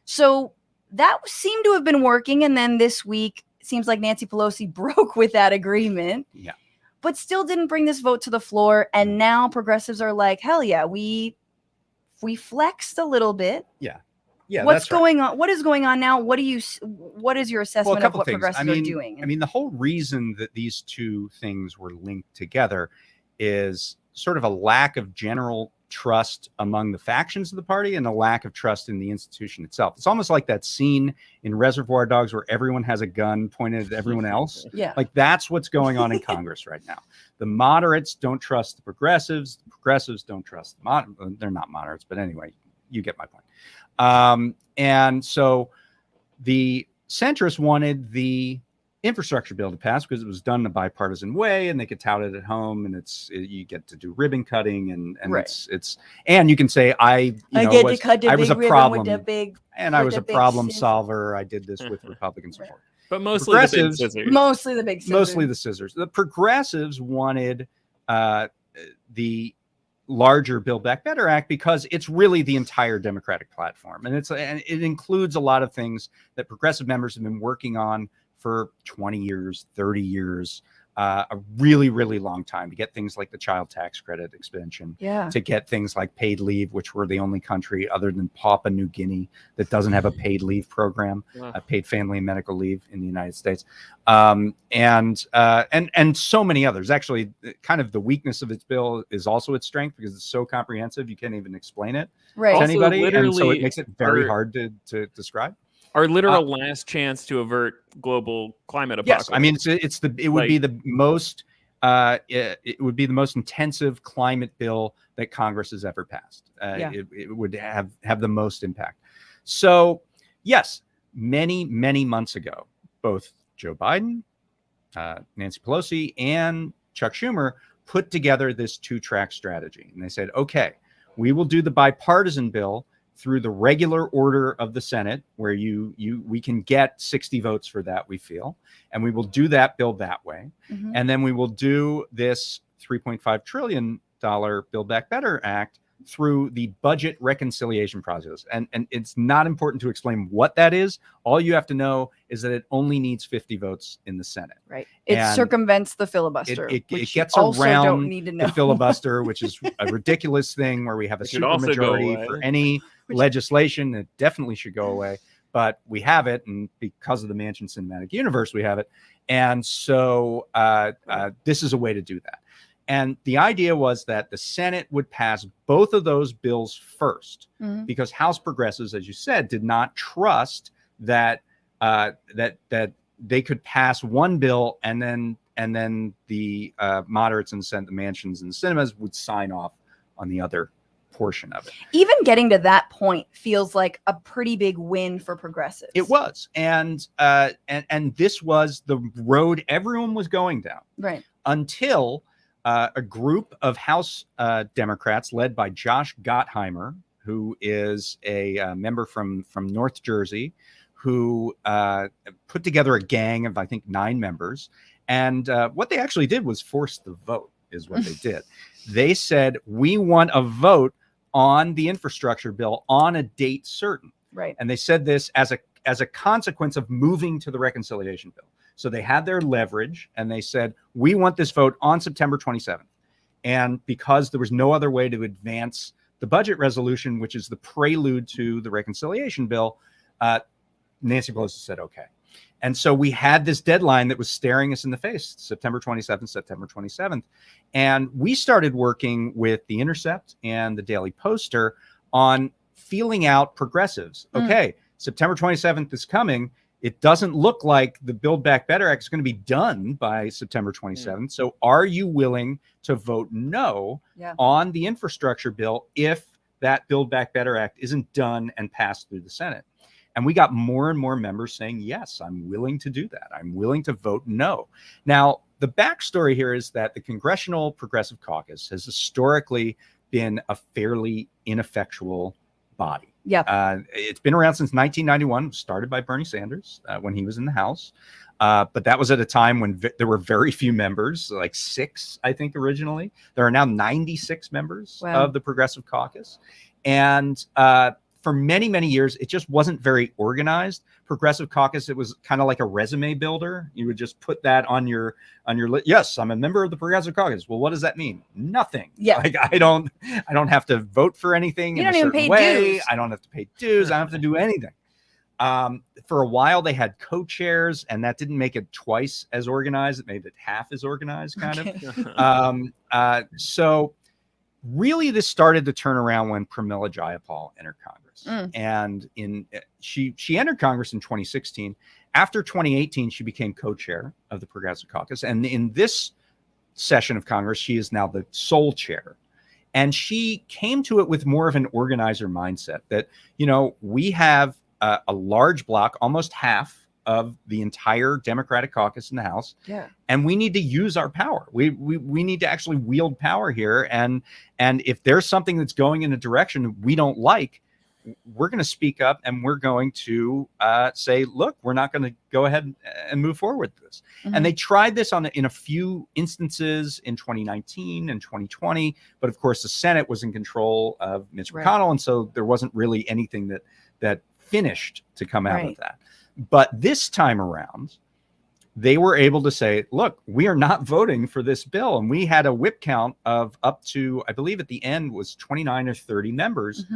So that seemed to have been working. And then this week, it seems like Nancy Pelosi broke with that agreement. Yeah. but still didn't bring this vote to the floor. And now progressives are like, hell yeah, we flexed a little bit. Yeah, What's that's right. going on? What is going on now? What is your assessment of what progressives are doing? I mean, the whole reason that these two things were linked together is sort of a lack of general trust among the factions of the party and a lack of trust in the institution itself. It's almost like that scene in Reservoir Dogs where everyone has a gun pointed at everyone else. Yeah. Like that's what's going on in Congress right now. The moderates don't trust the progressives. The progressives don't trust the they're not moderates, but anyway, you get my point. And so the centrists wanted the infrastructure bill to pass because it was done in a bipartisan way and they could tout it at home, and you get to do ribbon cutting and right. it's and you can say I was a problem solver. I did this with Republican support. Right. But mostly the big scissors. Mostly the big scissors. Mostly the scissors. The progressives wanted the larger Build Back Better Act because it's really the entire Democratic platform, and it includes a lot of things that progressive members have been working on for 20 years, 30 years, a really, really long time, to get things like the child tax credit extension, to get things like paid leave, which we're the only country other than Papua New Guinea that doesn't have a paid leave program, paid family and medical leave in the United States, and so many others. Actually, kind of the weakness of its bill is also its strength because it's so comprehensive you can't even explain it to anybody, and so it makes it very hard to describe. Our literal last chance to avert global climate apocalypse. Yes, I mean it would be the most it would be the most intensive climate bill that Congress has ever passed. It would have the most impact. So yes, many months ago, both Joe Biden, Nancy Pelosi, and Chuck Schumer put together this 2-track strategy, and they said, okay, we will do the bipartisan bill through the regular order of the Senate, where we can get 60 votes for that, we feel, and we will do that bill that way. Mm-hmm. And then we will do this $3.5 trillion Build Back Better Act through the budget reconciliation process. And it's not important to explain what that is. All you have to know is that it only needs 50 votes in the Senate. Right. It circumvents the filibuster. It gets around the filibuster, which is a ridiculous thing where we have a supermajority for any legislation. It definitely should go away. But we have it, and because of the Manchin cinematic universe, we have it. And so this is a way to do that. And the idea was that the Senate would pass both of those bills first, because House progressives, as you said, did not trust that that they could pass one bill and then the moderates in the Senate, the Manchins and the Sinemas, would sign off on the other portion of it. Even getting to that point feels like a pretty big win for progressives. It was, and this was the road everyone was going down, right? Until a group of House Democrats led by Josh Gottheimer, who is a member from North Jersey, who put together a gang of, I think, 9 members. And what they actually did was force the vote, is what they did. They said, we want a vote on the infrastructure bill on a date certain. Right. And they said this as a consequence of moving to the reconciliation bill. So they had their leverage, and they said, we want this vote on September 27th. And because there was no other way to advance the budget resolution, which is the prelude to the reconciliation bill, Nancy Pelosi said, okay. And so we had this deadline that was staring us in the face, September 27th. And we started working with The Intercept and the Daily Poster on feeling out progressives. Okay, September 27th is coming. It doesn't look like the Build Back Better Act is going to be done by September 27th. So are you willing to vote no on the infrastructure bill if that Build Back Better Act isn't done and passed through the Senate? And we got more and more members saying, yes, I'm willing to do that. I'm willing to vote no. Now, the backstory here is that the Congressional Progressive Caucus has historically been a fairly ineffectual body. Yeah, it's been around since 1991, started by Bernie Sanders when he was in the House. But that was at a time when there were very few members, like 6, I think, originally. There are now 96 members of the Progressive Caucus. And for many, many years, it just wasn't very organized. Progressive Caucus, it was kind of like a resume builder. You would just put that on your list. Yes, I'm a member of the Progressive Caucus. Well, what does that mean? Nothing. Yeah. Like I don't have to vote for anything You in don't a even certain pay way. dues. I don't have to pay dues. I don't have to do anything. For a while, they had co-chairs, and that didn't make it twice as organized. It made it half as organized, kind of. So really, this started to turn around when Pramila Jayapal entered Congress. And she entered Congress in 2016. After 2018, she became co-chair of the Progressive Caucus. And in this session of Congress, she is now the sole chair. And she came to it with more of an organizer mindset that, we have a large block, almost half of the entire Democratic caucus in the House. Yeah. And we need to use our power. We need to actually wield power here. And if there's something that's going in a direction we don't like, we're going to speak up and we're going to say, look, we're not going to go ahead and move forward with this. And they tried this in a few instances in 2019 and 2020. But of course, the Senate was in control of Mitch McConnell. And so there wasn't really anything that finished to come out of that. But this time around, they were able to say, look, we are not voting for this bill. And we had a whip count of up to, I believe at the end was 29 or 30 members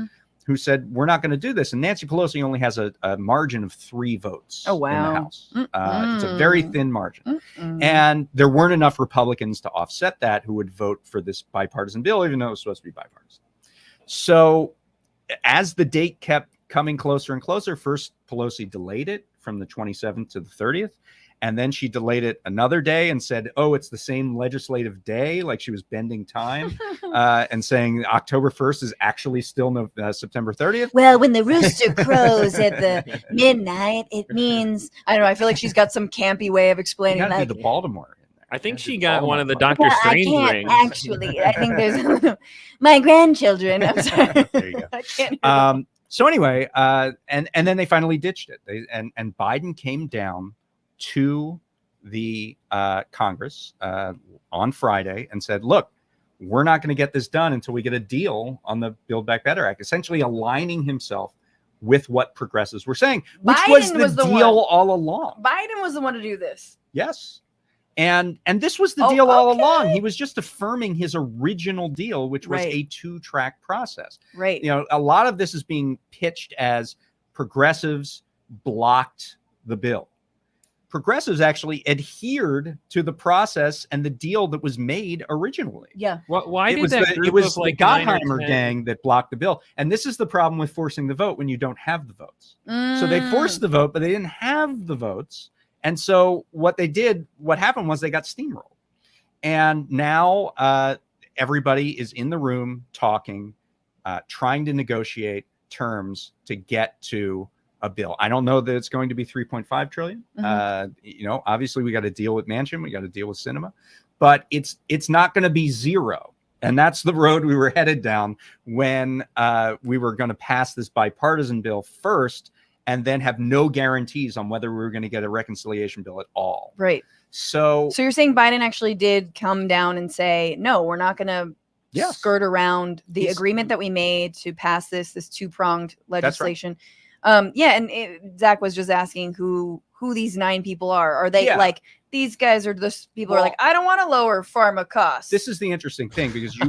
who said, we're not going to do this. And Nancy Pelosi only has a margin of 3 votes in the House. It's a very thin margin. And there weren't enough Republicans to offset that who would vote for this bipartisan bill, even though it was supposed to be bipartisan. So as the date kept coming closer and closer, first Pelosi delayed it from the 27th to the 30th. And then she delayed it another day and said, oh, it's the same legislative day, like she was bending time and saying October 1st is actually still September 30th. Well, when the rooster crows at the midnight, it means, I don't know, I feel like she's got some campy way of explaining that. The Baltimore. I think she got one of the Doctor Well, Strange I can't rings. actually. I think there's my grandchildren. I'm sorry. There you go. I can't. So anyway, and then they finally ditched it. And Biden came down to the Congress on Friday and said, look, we're not going to get this done until we get a deal on the Build Back Better Act, essentially aligning himself with what progressives were saying, which Biden was the deal all along. Biden was the one to do this. Yes. And this was the deal all along. He was just affirming his original deal, which was a 2-track process. Right. A lot of this is being pitched as progressives blocked the bill. Progressives actually adhered to the process and the deal that was made originally. Yeah. Why did it was the Gottheimer gang that blocked the bill. And this is the problem with forcing the vote when you don't have the votes. So they forced the vote, but they didn't have the votes. And so what happened was they got steamrolled. And now everybody is in the room talking, trying to negotiate terms to get to a bill. I don't know that it's going to be 3.5 trillion. Obviously we got to deal with Manchin. We got to deal with Sinema, but it's not going to be 0. And that's the road we were headed down when we were going to pass this bipartisan bill first and then have no guarantees on whether we were going to get a reconciliation bill at all. Right. So you're saying Biden actually did come down and say, no, we're not going to skirt around the agreement that we made to pass this 2-pronged legislation. And Zach was just asking who these 9 people are. Are they like, these guys are the people who are like, I don't want to lower pharma costs. This is the interesting thing, because you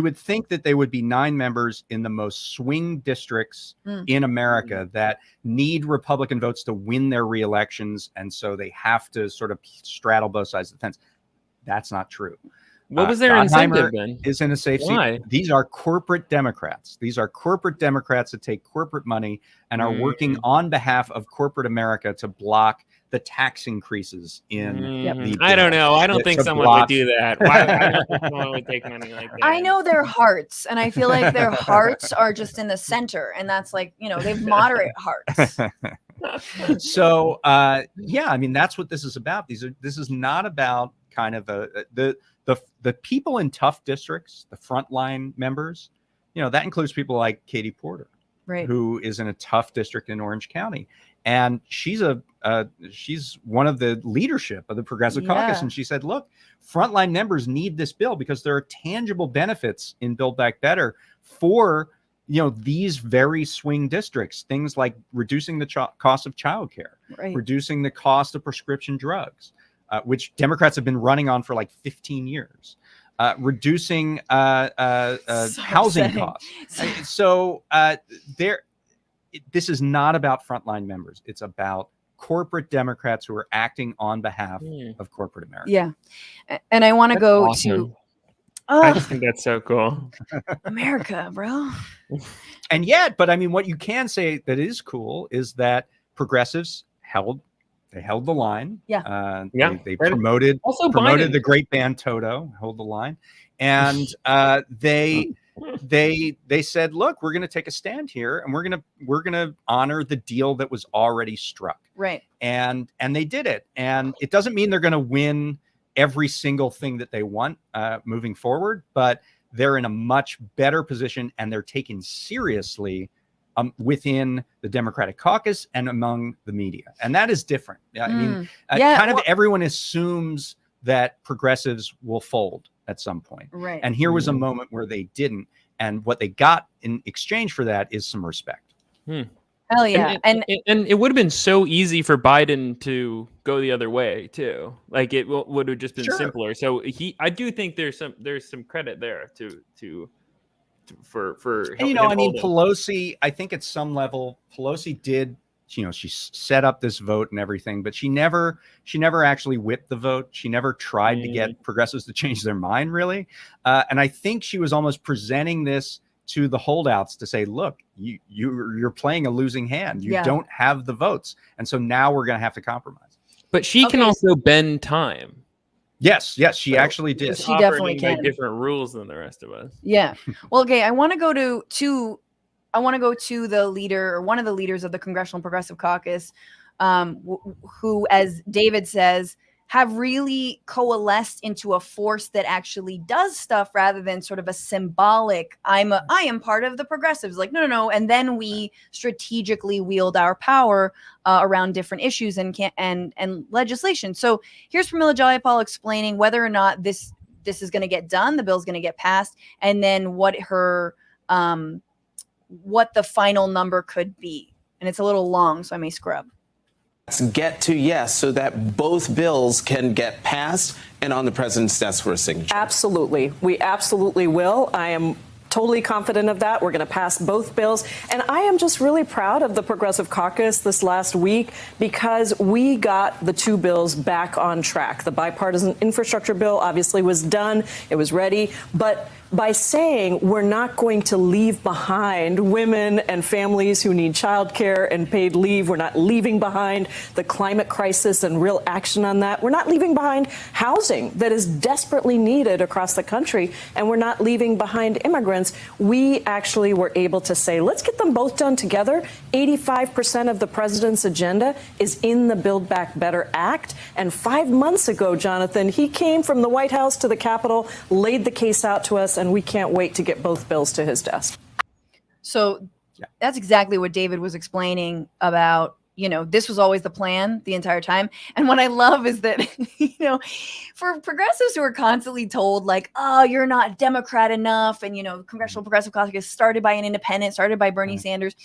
would think that they would be 9 members in the most swing districts in America that need Republican votes to win their reelections. And so they have to sort of straddle both sides of the fence. That's not true. What was their incentive then? Is in a safe seat. These are corporate Democrats. These are corporate Democrats that take corporate money and are working on behalf of corporate America to block the tax increases in the I don't know. I don't think someone would do that. Why I don't think someone would take money like that. I know their hearts, and I feel like their hearts are just in the center, and that's like, they have moderate hearts. So I mean, that's what this is about. This is not about kind of the people in tough districts, the frontline members. That includes people like Katie Porter, right, who is in a tough district in Orange County, and she's one of the leadership of the Progressive Caucus, and she said, look, frontline members need this bill because there are tangible benefits in Build Back Better for these very swing districts, things like reducing the cost of childcare, reducing the cost of prescription drugs, which Democrats have been running on for like 15 years, reducing housing costs. So this is not about frontline members. It's about corporate Democrats who are acting on behalf of corporate America. Yeah. And I want to go awesome. to I just think that's so cool. America, bro. And yet, but I mean, what you can say that is cool is that progressives held the line. Yeah. They promoted the great band Toto, hold the line. And they said, look, we're going to take a stand here, and we're going to honor the deal that was already struck. Right. And they did it. And it doesn't mean they're going to win every single thing that they want moving forward, but they're in a much better position, and they're taken seriously within the Democratic caucus and among the media. And that is different. I mean, everyone assumes that progressives will fold at some point. Right. And here was a moment where they didn't. And what they got in exchange for that is some respect. Hell yeah. And it would have been so easy for Biden to go the other way too. Like it would have just been simpler. So I do think there's some credit there for and, I mean, Pelosi, I think at some level, Pelosi did, she set up this vote and everything, but she never actually whipped the vote. She never tried to get progressives to change their mind, really. And I think she was almost presenting this to the holdouts to say, look, you're playing a losing hand. You don't have the votes. And so now we're going to have to compromise. But she can also bend time. Yes, she actually did. She definitely can. By different rules than the rest of us. Yeah. Well, okay. I want to go to the leader, or one of the leaders of the Congressional Progressive Caucus, who, as David says, have really coalesced into a force that actually does stuff rather than sort of a symbolic, I am part of the progressives. Like, no. And then we strategically wield our power around different issues and legislation. So here's Pramila Jayapal explaining whether or not this is going to get done, the bill's going to get passed, and then what the final number could be. And it's a little long, so I may scrub. Get to yes so that both bills can get passed and on the president's desk for a signature. Absolutely. We absolutely will. I am totally confident of that. We're going to pass both bills. And I am just really proud of the Progressive Caucus this last week because we got the two bills back on track. The bipartisan infrastructure bill obviously was done. It was ready. But by saying we're not going to leave behind women and families who need child care and paid leave, we're not leaving behind the climate crisis and real action on that. We're not leaving behind housing that is desperately needed across the country, and we're not leaving behind immigrants. We actually were able to say, let's get them both done together. 85% of the president's agenda is in the Build Back Better Act. And 5 months ago, Jonathan, he came from the White House to the Capitol, laid the case out to us, and we can't wait to get both bills to his desk. So that's exactly what David was explaining about, this was always the plan the entire time. And what I love is that, for progressives who are constantly told like, oh, you're not Democrat enough. And, Congressional Progressive Caucus started by an independent, started by Bernie Sanders,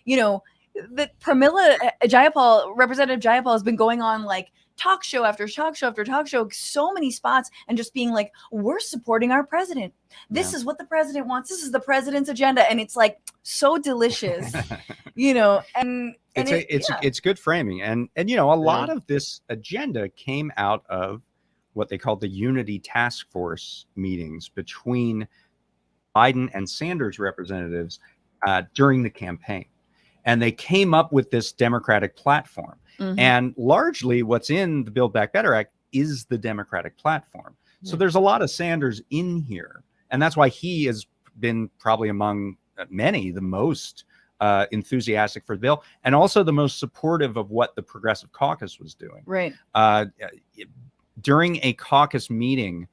that Pramila Jayapal, Representative Jayapal, has been going on like talk show after talk show after talk show, so many spots, and just being like, we're supporting our president. This is what the president wants. This is the president's agenda. And it's like so delicious, and it's good framing. And a lot of this agenda came out of what they called the Unity Task Force meetings between Biden and Sanders representatives during the campaign. And they came up with this Democratic platform. Mm-hmm. And largely what's in the Build Back Better Act is the Democratic platform. So there's a lot of Sanders in here. And that's why he has been probably among many the most enthusiastic for the bill, and also the most supportive of what the Progressive Caucus was doing. Right. During a caucus meeting,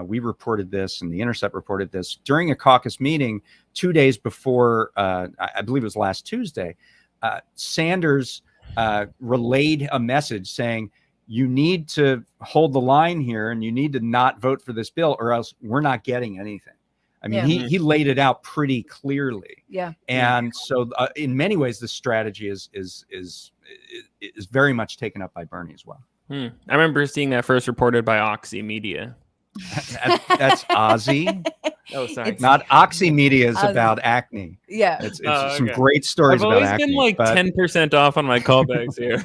we reported this, and The Intercept reported this. During a caucus meeting 2 days before, I believe it was last Tuesday, Sanders relayed a message saying, you need to hold the line here, and you need to not vote for this bill, or else we're not getting anything. I mean, Yeah. he laid it out pretty clearly. Yeah. And so in many ways, the strategy is very much taken up by Bernie as well. I remember seeing that first reported by Oxy Media. That's Ozzy. Oh, sorry. Not Oxy Media is Ozzy. about acne. Yeah. It's Oh, some okay. great stories I've about always acne. been like but 10% off on my callbacks here.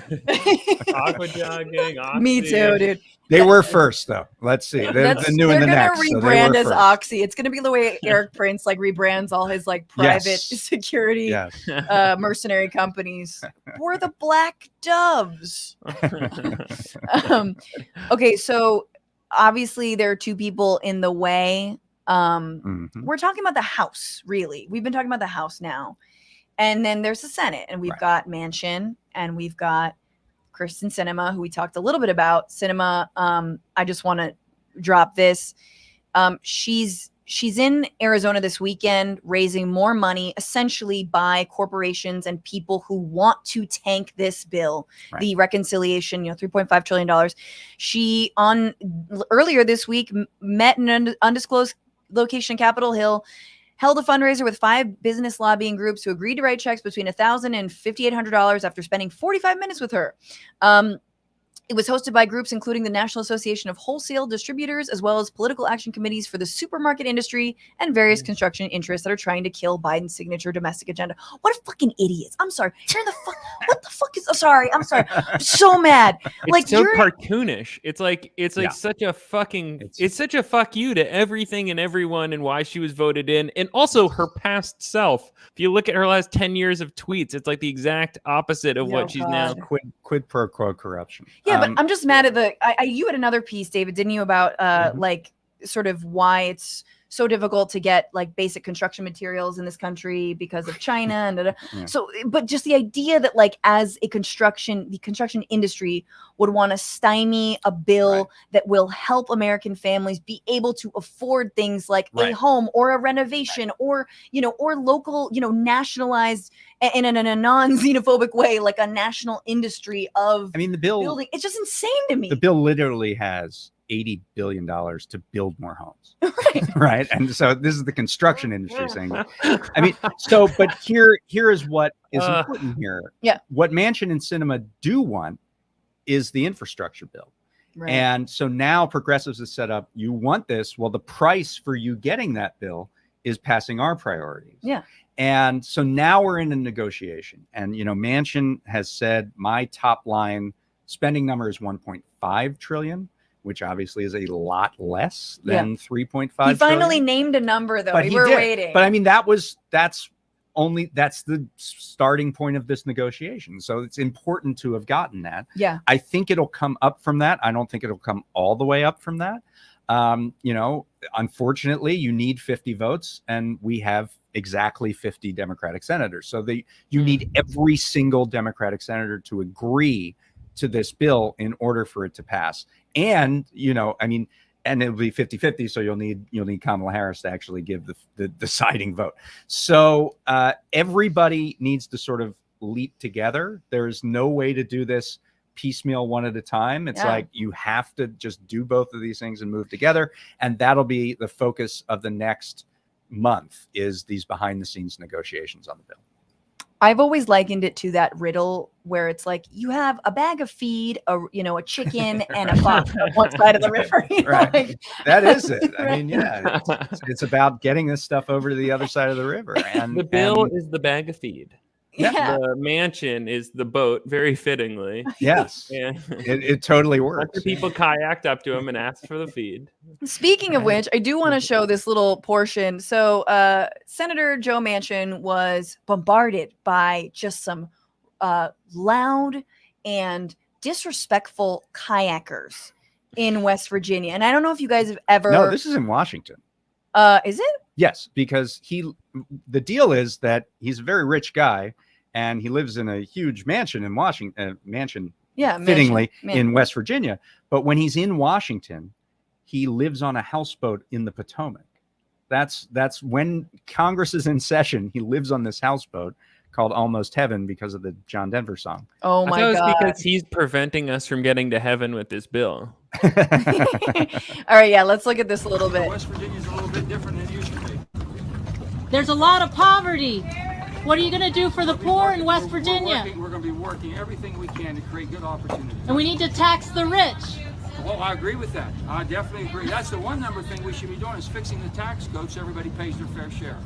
Aqua jogging, Oxy. Me too, dude. they were first, though. Let's see. They're the new they're and the gonna next. So they rebrand were as first. Oxy. It's gonna be the way Eric Prince like rebrands all his like private Yes. security Yes. mercenary companies. We're the Black Doves. Okay, so obviously there are two people in the way. Mhm. We're talking about the House, really. We've been talking about the House now. And then there's the Senate, and we've Right. got Manchin, and we've got Kristen Sinema, who we talked a little bit about. Sinema, I just want to drop this. She's in Arizona this weekend raising more money essentially by corporations and people who want to tank this bill, Right. the reconciliation, $3.5 trillion. She earlier this week met in an undisclosed location in Capitol Hill, held a fundraiser with 5 business lobbying groups who agreed to write checks between $1,000 and $5,800 after spending 45 minutes with her. It was hosted by groups including the National Association of Wholesale Distributors, as well as political action committees for the supermarket industry and various construction interests that are trying to kill Biden's signature domestic agenda. What fucking idiots. I'm sorry. You're the fuck. What the fuck is. Sorry. I'm sorry. I'm so mad. It's Like, so you're. cartoonish. It's like Yeah. such a fucking It's- it's such a fuck you to everything and everyone and why she was voted in, and also her past self. If you look at her last 10 years of tweets, it's like the exact opposite of Oh, what she's now. God. Quid pro quo corruption. Yeah, but I'm just mad at the. You had another piece, David, didn't you, about Mhm. like sort of why it's so difficult to get like basic construction materials in this country because of China and Yeah. so, but just the idea that like as the construction industry would want to stymie a bill Right. that will help American families be able to afford things like a Right. home or a renovation or or local nationalized in a non-xenophobic way, like a national industry of I mean, the bill building. It's just insane to me. the bill literally has $80 billion to build more homes. Right. Right. And so this is the construction industry saying that. I mean, but here is what is important here. Yeah. What Manchin and Sinema do want is the infrastructure bill. Right. And so now progressives have set up, you want this. Well, the price for you getting that bill is passing our priorities. Yeah. And so now we're in a negotiation. And, Manchin has said my top line spending number is 1.5 trillion, which obviously is a lot less than 3.5 He finally trillion. named a number, though. But We he were did. waiting. But I mean, that's the starting point of this negotiation. So it's important to have gotten that. yeah. I think it'll come up from that. I don't think it'll come all the way up from that. Unfortunately, you need 50 votes, and we have exactly 50 Democratic senators. So you need every single Democratic senator to agree to this bill in order for it to pass. And, and it'll be 50-50. So you'll need Kamala Harris to actually give the deciding vote. So everybody needs to sort of leap together. There's no way to do this piecemeal one at a time. It's like you have to just do both of these things and move together. And that'll be the focus of the next month, is these behind the scenes negotiations on the bill. I've always likened it to that riddle where it's like you have a bag of feed, a chicken, and a fox on one side of the river. Right. Like, That is it. I Right. mean, yeah, it's about getting this stuff over to the other side of the river. And The bill is the bag of feed. yeah. The mansion is the boat, very fittingly. yes, Yeah. it totally A bunch works. of people kayaked up to him and asked for the feed. Speaking of which, I do want to show this little portion. So Senator Joe Manchin was bombarded by just some loud and disrespectful kayakers in West Virginia. And I don't know if you guys have ever. No, this is in Washington. Is it? Yes, because the deal is that he's a very rich guy, and he lives in a huge mansion in Washington, Yeah. fittingly Manchin. in West Virginia. But when he's in Washington, he lives on a houseboat in the Potomac. That's when Congress is in session. He lives on this houseboat, called Almost Heaven because of the John Denver song. Oh I my thought it was God. because he's preventing us from getting to heaven with this bill. All right, yeah, let's look at this a little bit. West Virginia's a little bit different than it used to be. There's a lot of poverty. What are you going to do for the poor in West Virginia? We're going to be working everything we can to create good opportunities. And we need to tax the rich. Well, I agree with that. I definitely agree. That's the one number thing we should be doing is fixing the tax code so everybody pays their fair share.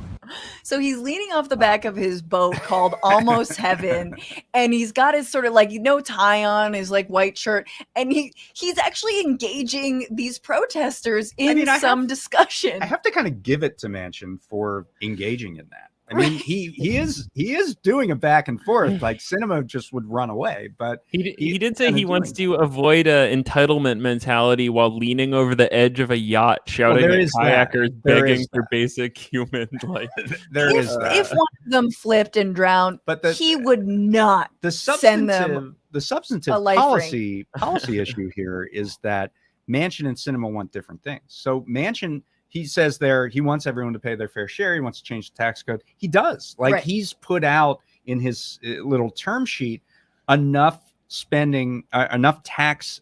So he's leaning off the back of his boat called Almost Heaven, and he's got his sort of like no tie on, his like white shirt, and he's actually engaging these protesters in some discussion. I have to kind of give it to Manchin for engaging in that. I mean, he is doing a back and forth. Like Sinema just would run away, but he did say he wants to avoid a entitlement mentality while leaning over the edge of a yacht, shouting at kayakers, begging for basic human life. If one of them flipped and drowned, but he would not send them. The substantive policy issue here is that Manchin and Sinema want different things. So Manchin. He says he wants everyone to pay their fair share. He wants to change the tax code. He does. He's put out in his little term sheet enough spending, enough tax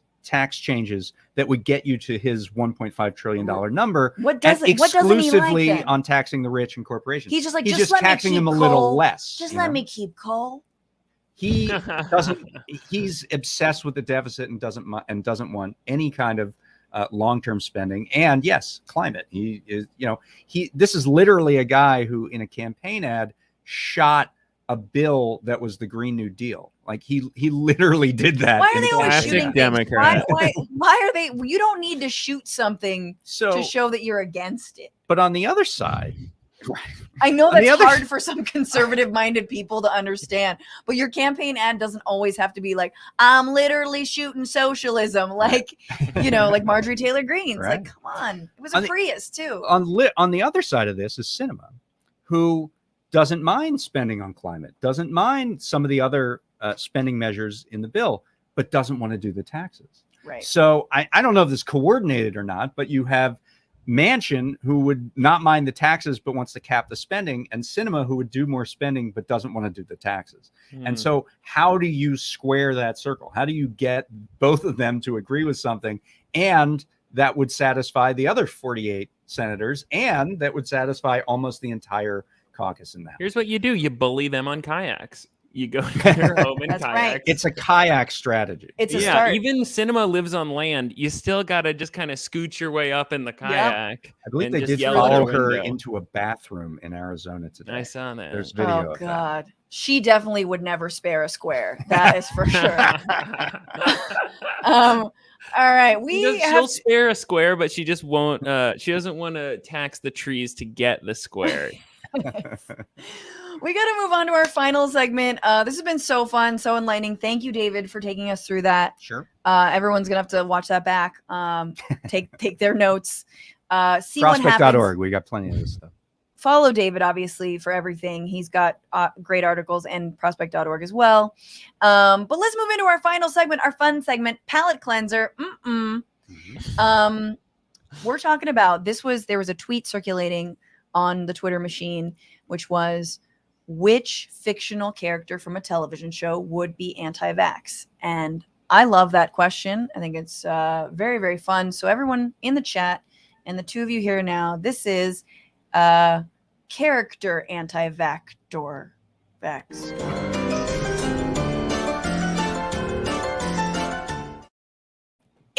changes that would get you to his $1.5 trillion number. What doesn't he exclusively like on taxing the rich and corporations. He's just like, he's just taxing them a little less. Just let me keep coal. He doesn't. He's obsessed with the deficit and doesn't want any kind of long-term spending. And yes, climate. He is, this is literally a guy who in a campaign ad shot a bill that was the Green New Deal. Like he literally did that. Why are they always shooting Democrat? Why are they? You don't need to shoot something to show that you're against it. But on the other side, I know that's hard for some conservative-minded people to understand, but your campaign ad doesn't always have to be like, I'm literally shooting socialism, like, like Marjorie Taylor Greene's. Right. Like, come on. It was a Prius, too. On the other side of this is Sinema, who doesn't mind spending on climate, doesn't mind some of the other spending measures in the bill, but doesn't want to do the taxes. Right. So I don't know if this is coordinated or not, but you have Manchin, who would not mind the taxes but wants to cap the spending, and Sinema, who would do more spending but doesn't want to do the taxes. And so how do you square that circle? How do you get both of them to agree with something and that would satisfy the other 48 senators and that would satisfy almost the entire caucus in that? Here's what you do. You bully them on kayaks. You go to your home in kayaks. Right. It's a kayak strategy. It's a start. Even Sinema lives on land. You still got to just kind of scoot your way up in the kayak. Yep. I believe they did follow her into a bathroom in Arizona today. I saw that. There's video of God. She definitely would never spare a square. That is for sure. All right. She'll spare a square, but she just won't. She doesn't want to tax the trees to get the square. We got to move on to our final segment. This has been so fun, so enlightening. Thank you, David, for taking us through that. Sure. Everyone's gonna have to watch that back. Take their notes. See what happens. Prospect.org. We got plenty of this stuff. Follow David, obviously, for everything. He's got great articles, and prospect.org as well. But let's move into our final segment, our fun segment, palate cleanser. We're talking about there was a tweet circulating on the Twitter machine, which was, which fictional character from a television show would be anti-vax? And I love that question. I think it's very, very fun. So everyone in the chat and the two of you here now, this is character anti-vaxtor.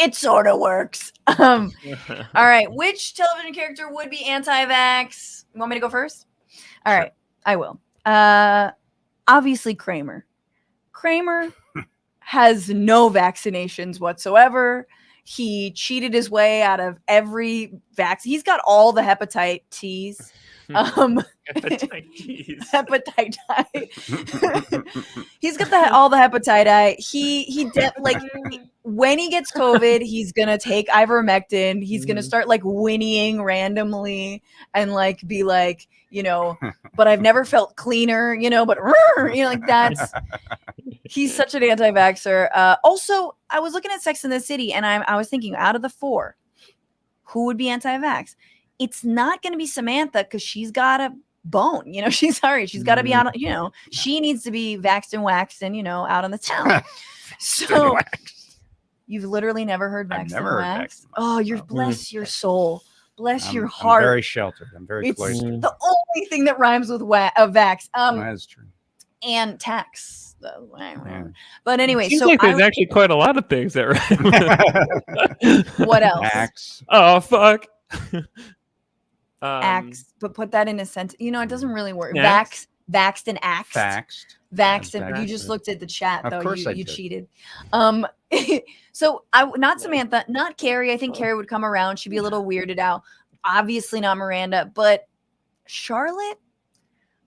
It sort of works. All right. Which television character would be anti-vax? You want me to go first? All right. I will. Obviously Kramer. Kramer has no vaccinations whatsoever. He cheated his way out of every vaccine. He's got all the hepatitis. Hepatitis. He's got all the hepatitis. When he gets COVID, he's gonna take ivermectin. He's gonna start whinnying randomly and be but I've never felt cleaner, but that's. He's such an anti-vaxxer. Also, I was looking at Sex and the City, and I was thinking, out of the four, who would be anti-vax? It's not going to be Samantha because she's got a bone. You know, she's got to be out. You know, she needs to be vaxxed and waxed and, you know, out on the town. So you've literally never heard vaxxed and waxed? Oh, bless your soul. Bless your heart. I'm very sheltered. I'm very It's cloistered. the only thing that rhymes with vax. That is true. And tax. But anyway, Seems so like there's actually quite a lot of things that rhyme. What else? Axe. Oh, fuck. Axe, but put that in a sentence. You know, it doesn't really work. Axe? Vaxxed and axed. Vaxxed and Vaxxed. You just looked at the chat Of though. course I You did. cheated. So not Samantha, not Carrie. I think Carrie would come around. She'd be a little weirded out. Obviously not Miranda, but Charlotte,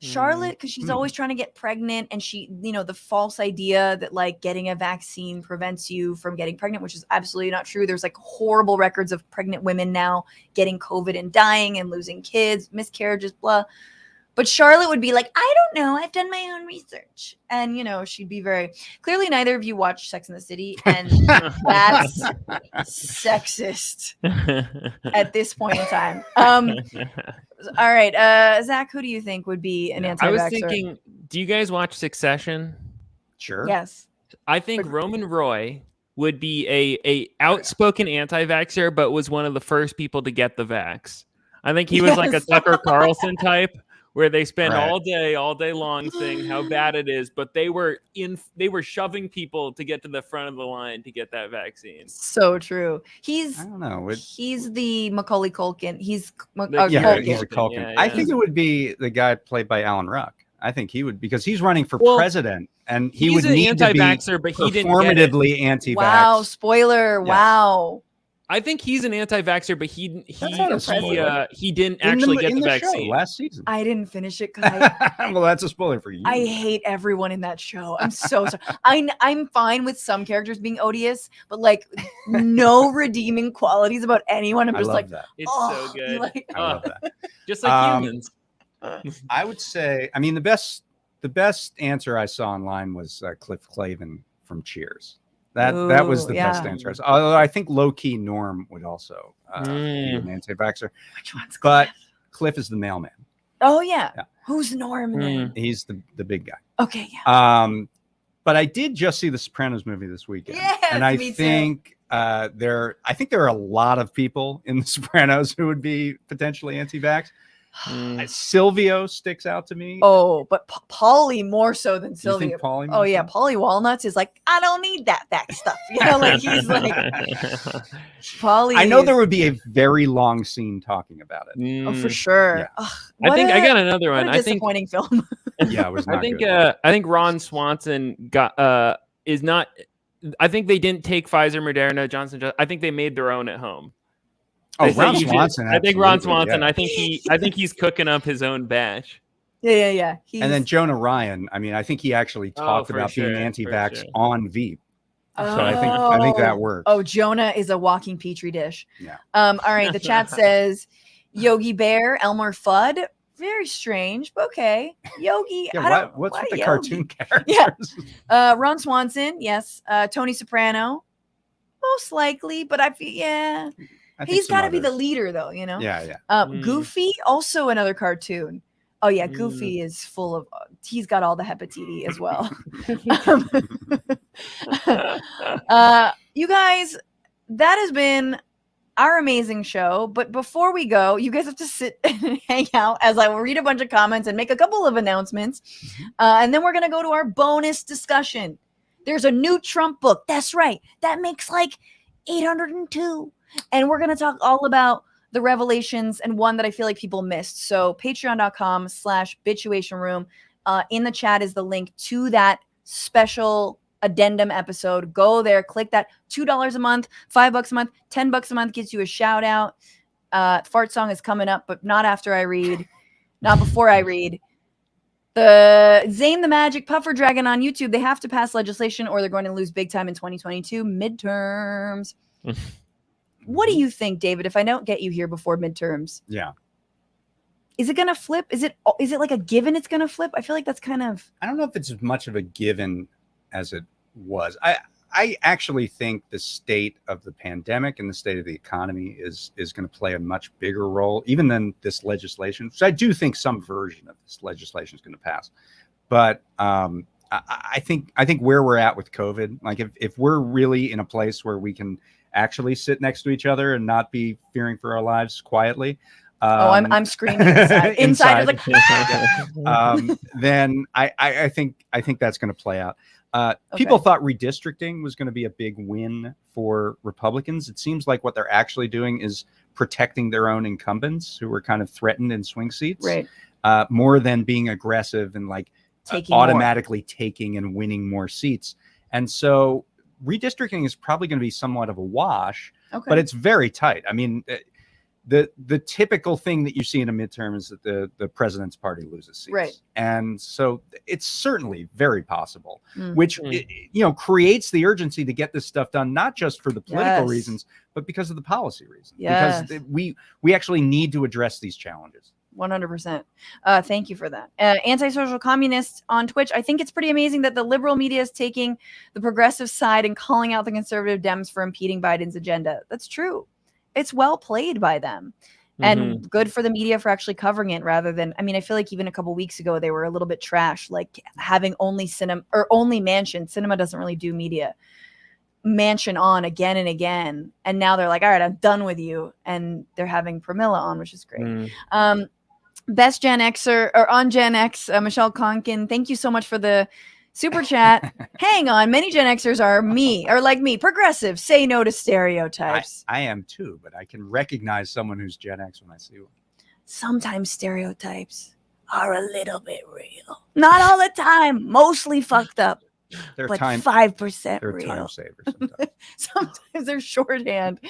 because she's always trying to get pregnant, and she, you know, the false idea that like getting a vaccine prevents you from getting pregnant, which is absolutely not true. There's like horrible records of pregnant women now getting COVID and dying and losing kids, miscarriages, blah. But Charlotte would be like, I don't know. I've done my own research. And, you know, she'd be very clearly neither of you watch Sex and the City. And that's sexist at this point in time. All right. Zach, who do you think would be an anti-vaxxer? I was thinking, do you guys watch Succession? Sure. Yes. I think Roman Roy would be a outspoken anti-vaxxer, but was one of the first people to get the vax. I think he was like a Tucker Carlson type, where they spend all day long saying how bad it is, but they were shoving people to get to the front of the line to get that vaccine. So true. I don't know. He's the Macaulay Culkin. He's Culkin. He's a Culkin. Yeah. I think it would be the guy played by Alan Ruck. I think he would, because he's running for president, and he would need to be anti-vaxxer, but he didn't performatively anti-vax. Wow, spoiler! Yes. Wow. I think he's an anti-vaxxer, but he didn't In actually the- get in the the vaccine show last season. I didn't finish it because Well, that's a spoiler for you. I hate everyone in that show. I'm so sorry. I'm fine with some characters being odious, but like no redeeming qualities about anyone. I'm I just love like, that. It's oh, so good. like- I love that. Just like humans. I would say, I mean, the best answer I saw online was Cliff Clavin from Cheers. That was the best answer. Although I think low key Norm would also be an anti-vaxxer. Which one's But Cliff? Cliff is the mailman. Oh yeah. Who's Norm? Then? He's the big guy. Okay, yeah. But I did just see the Sopranos movie this weekend. Yes, and I me too. think there are a lot of people in the Sopranos who would be potentially anti-vax. Silvio sticks out to me. Oh, but Paulie more so than Sylvia. think Paulie Oh more yeah, so? Paulie Walnuts is like, I don't need that stuff. You know, like he's like Paulie. I know there would be a very long scene talking about it. Oh, for sure. Yeah. Ugh, I got another what one. a I think disappointing film. Yeah, it was not I think good. I think Ron Swanson is not. I think they didn't take Pfizer, Moderna, Johnson. I think they made their own at home. Oh, They said Ron you should- Swanson. I think Ron absolutely, Swanson. yeah. I think he's cooking up his own batch. Yeah. He's, And then Jonah Ryan. I mean, I think he actually talked for about sure, being for anti-vax sure. on Veep. So I think that works. Oh, Jonah is a walking petri dish. Yeah. All right. The chat says Yogi Bear, Elmer Fudd. Very strange, but okay. Yogi. Yeah, what's why with the Yogi? cartoon characters? Yeah. Ron Swanson, yes. Tony Soprano, most likely, but I feel I think he's some got to be the others. leader though, you know. Yeah. Goofy, also another cartoon. Oh yeah, Goofy is full of. He's got all the hepatitis as well. You guys, that has been our amazing show. But before we go, you guys have to sit and hang out as I will read a bunch of comments and make a couple of announcements, and then we're gonna go to our bonus discussion. There's a new Trump book. That's right. That makes like 802. And we're going to talk all about the revelations and one that I feel like people missed. So patreon.com/bitchuation room. In the chat is the link to that special addendum episode. Go there, click that. $2 a month, $5 a month, $10 a month gets you a shout out. Fart song is coming up, but not after I read, not before I read. The Zane the Magic Puffer Dragon on YouTube, they have to pass legislation or they're going to lose big time in 2022 midterms. What do you think, David, if I don't get you here before midterms? Yeah. Is it going to flip? Is it like a given it's going to flip? I feel like that's kind of... I don't know if it's as much of a given as it was. I actually think the state of the pandemic and the state of the economy is going to play a much bigger role, even than this legislation. So I do think some version of this legislation is going to pass. But I think where we're at with COVID, like if we're really in a place where we can actually sit next to each other and not be fearing for our lives quietly. I'm screaming inside. Like, then I think that's going to play out. People thought redistricting was going to be a big win for Republicans. It seems like what they're actually doing is protecting their own incumbents who were kind of threatened in swing seats, right? More than being aggressive and like automatically taking and winning more seats. And so redistricting is probably going to be somewhat of a wash, but it's very tight. I mean, the typical thing that you see in a midterm is that the president's party loses seats. Right. And so it's certainly very possible, which, creates the urgency to get this stuff done, not just for the political reasons, but because of the policy reasons. Yes. Because we actually need to address these challenges. 100%. Thank you for that. Antisocial Communists on Twitch. I think it's pretty amazing that the liberal media is taking the progressive side and calling out the conservative Dems for impeding Biden's agenda. That's true. It's well played by them, and good for the media for actually covering it rather than, I mean, I feel like even a couple weeks ago, they were a little bit trash, like having only Sinema or only Manchin. Sinema doesn't really do media. Manchin on again and again. And now they're like, all right, I'm done with you. And they're having Pramila on, which is great. Best Gen Xer or on Gen X, Michelle Conkin, thank you so much for the super chat. Hang on, many Gen Xers are like me, progressive, say no to stereotypes. I am too, but I can recognize someone who's Gen X when I see one. Sometimes stereotypes are a little bit real. Not all the time, mostly fucked up. They're but 5% they're real. time savers sometimes. Sometimes they're shorthand.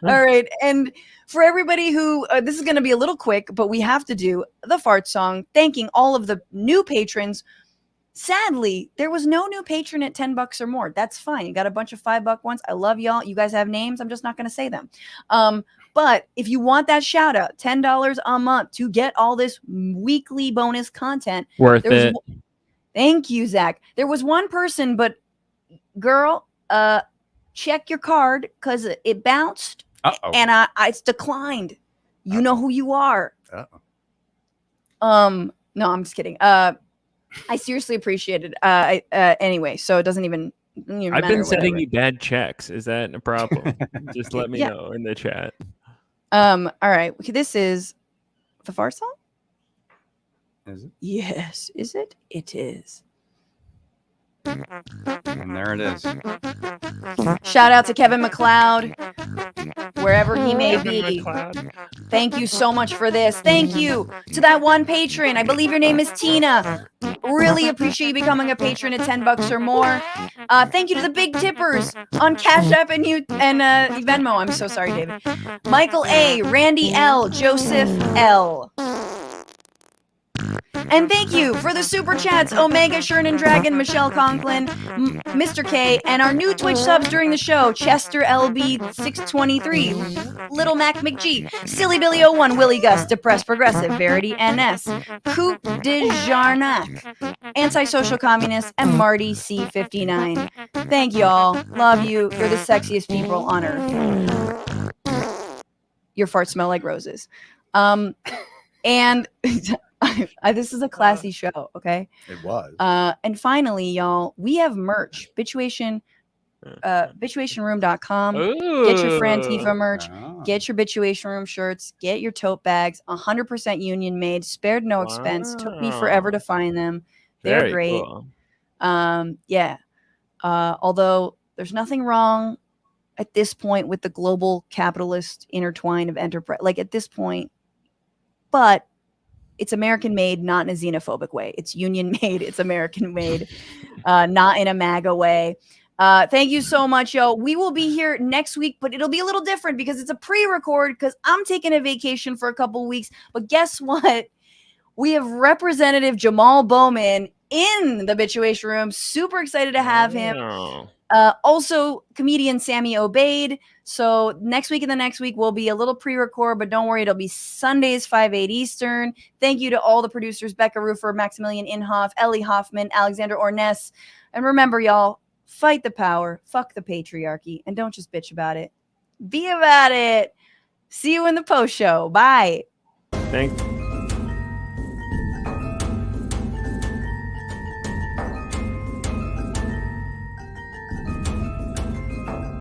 All right. And for everybody who, this is going to be a little quick, but we have to do the fart song, thanking all of the new patrons. Sadly, there was no new patron at $10 or more. That's fine. You got a bunch of $5 ones. I love y'all. You guys have names. I'm just not going to say them. But if you want that shout out, $10 a month to get all this weekly bonus content. Worth it. Thank you, Zach. There was one person, but girl, check your card because it bounced and it's declined. You know who you are. No, I'm just kidding. I seriously appreciate it. Anyway, so it doesn't even matter. I've been sending you bad checks. Is that a problem? Just let me know in the chat. All right. This is the fart song. Is it? Yes. Is it? It is. And there it is. Shout out to Kevin McLeod, wherever he may be. Thank you so much for this. Thank you to that one patron. I believe your name is Tina. Really appreciate you becoming a patron at $10 or more. Thank you to the big tippers on Cash App and Venmo. I'm so sorry, David. Michael A, Randy L, Joseph L. And thank you for the super chats, Omega, Shernan Dragon, Michelle Conklin, Mr. K, and our new Twitch subs during the show, Chester LB 623, Little Mac McG, Silly Billy 01, Willie Gus, Depressed Progressive, Verity NS, Coupe de Jarnac, Antisocial Communist, and Marty C59. Thank y'all. Love you. You're the sexiest people on earth. Your farts smell like roses. And this is a classy show, okay? It was. And finally, y'all, we have merch. Bitchuationroom.com. Get your Fran Tifa merch. Get your Bitchuation Room shirts. Get your tote bags. 100% union made. Spared no expense. Took me forever to find them. They're Very great. cool. Although there's nothing wrong at this point with the global capitalist intertwine of enterprise. Like at this point, but it's American made, not in a xenophobic way. It's union made. It's American made, not in a MAGA way. Thank you so much, yo. We will be here next week, but it'll be a little different because it's a pre-record because I'm taking a vacation for a couple weeks. But guess what? We have Representative Jamal Bowman in the Bitchuation Room. Super excited to have him. Also, comedian Sammy Obeid. So next week and the next week will be a little pre-record, but don't worry, it'll be Sundays, 5/8 Eastern. Thank you to all the producers, Becca Rufer, Maximillien, Inhoff, Ellie Hoffman, Alexandra Ornes. And remember, y'all, fight the power, fuck the patriarchy, and don't just bitch about it. Be about it. See you in the post show. Bye. Thanks.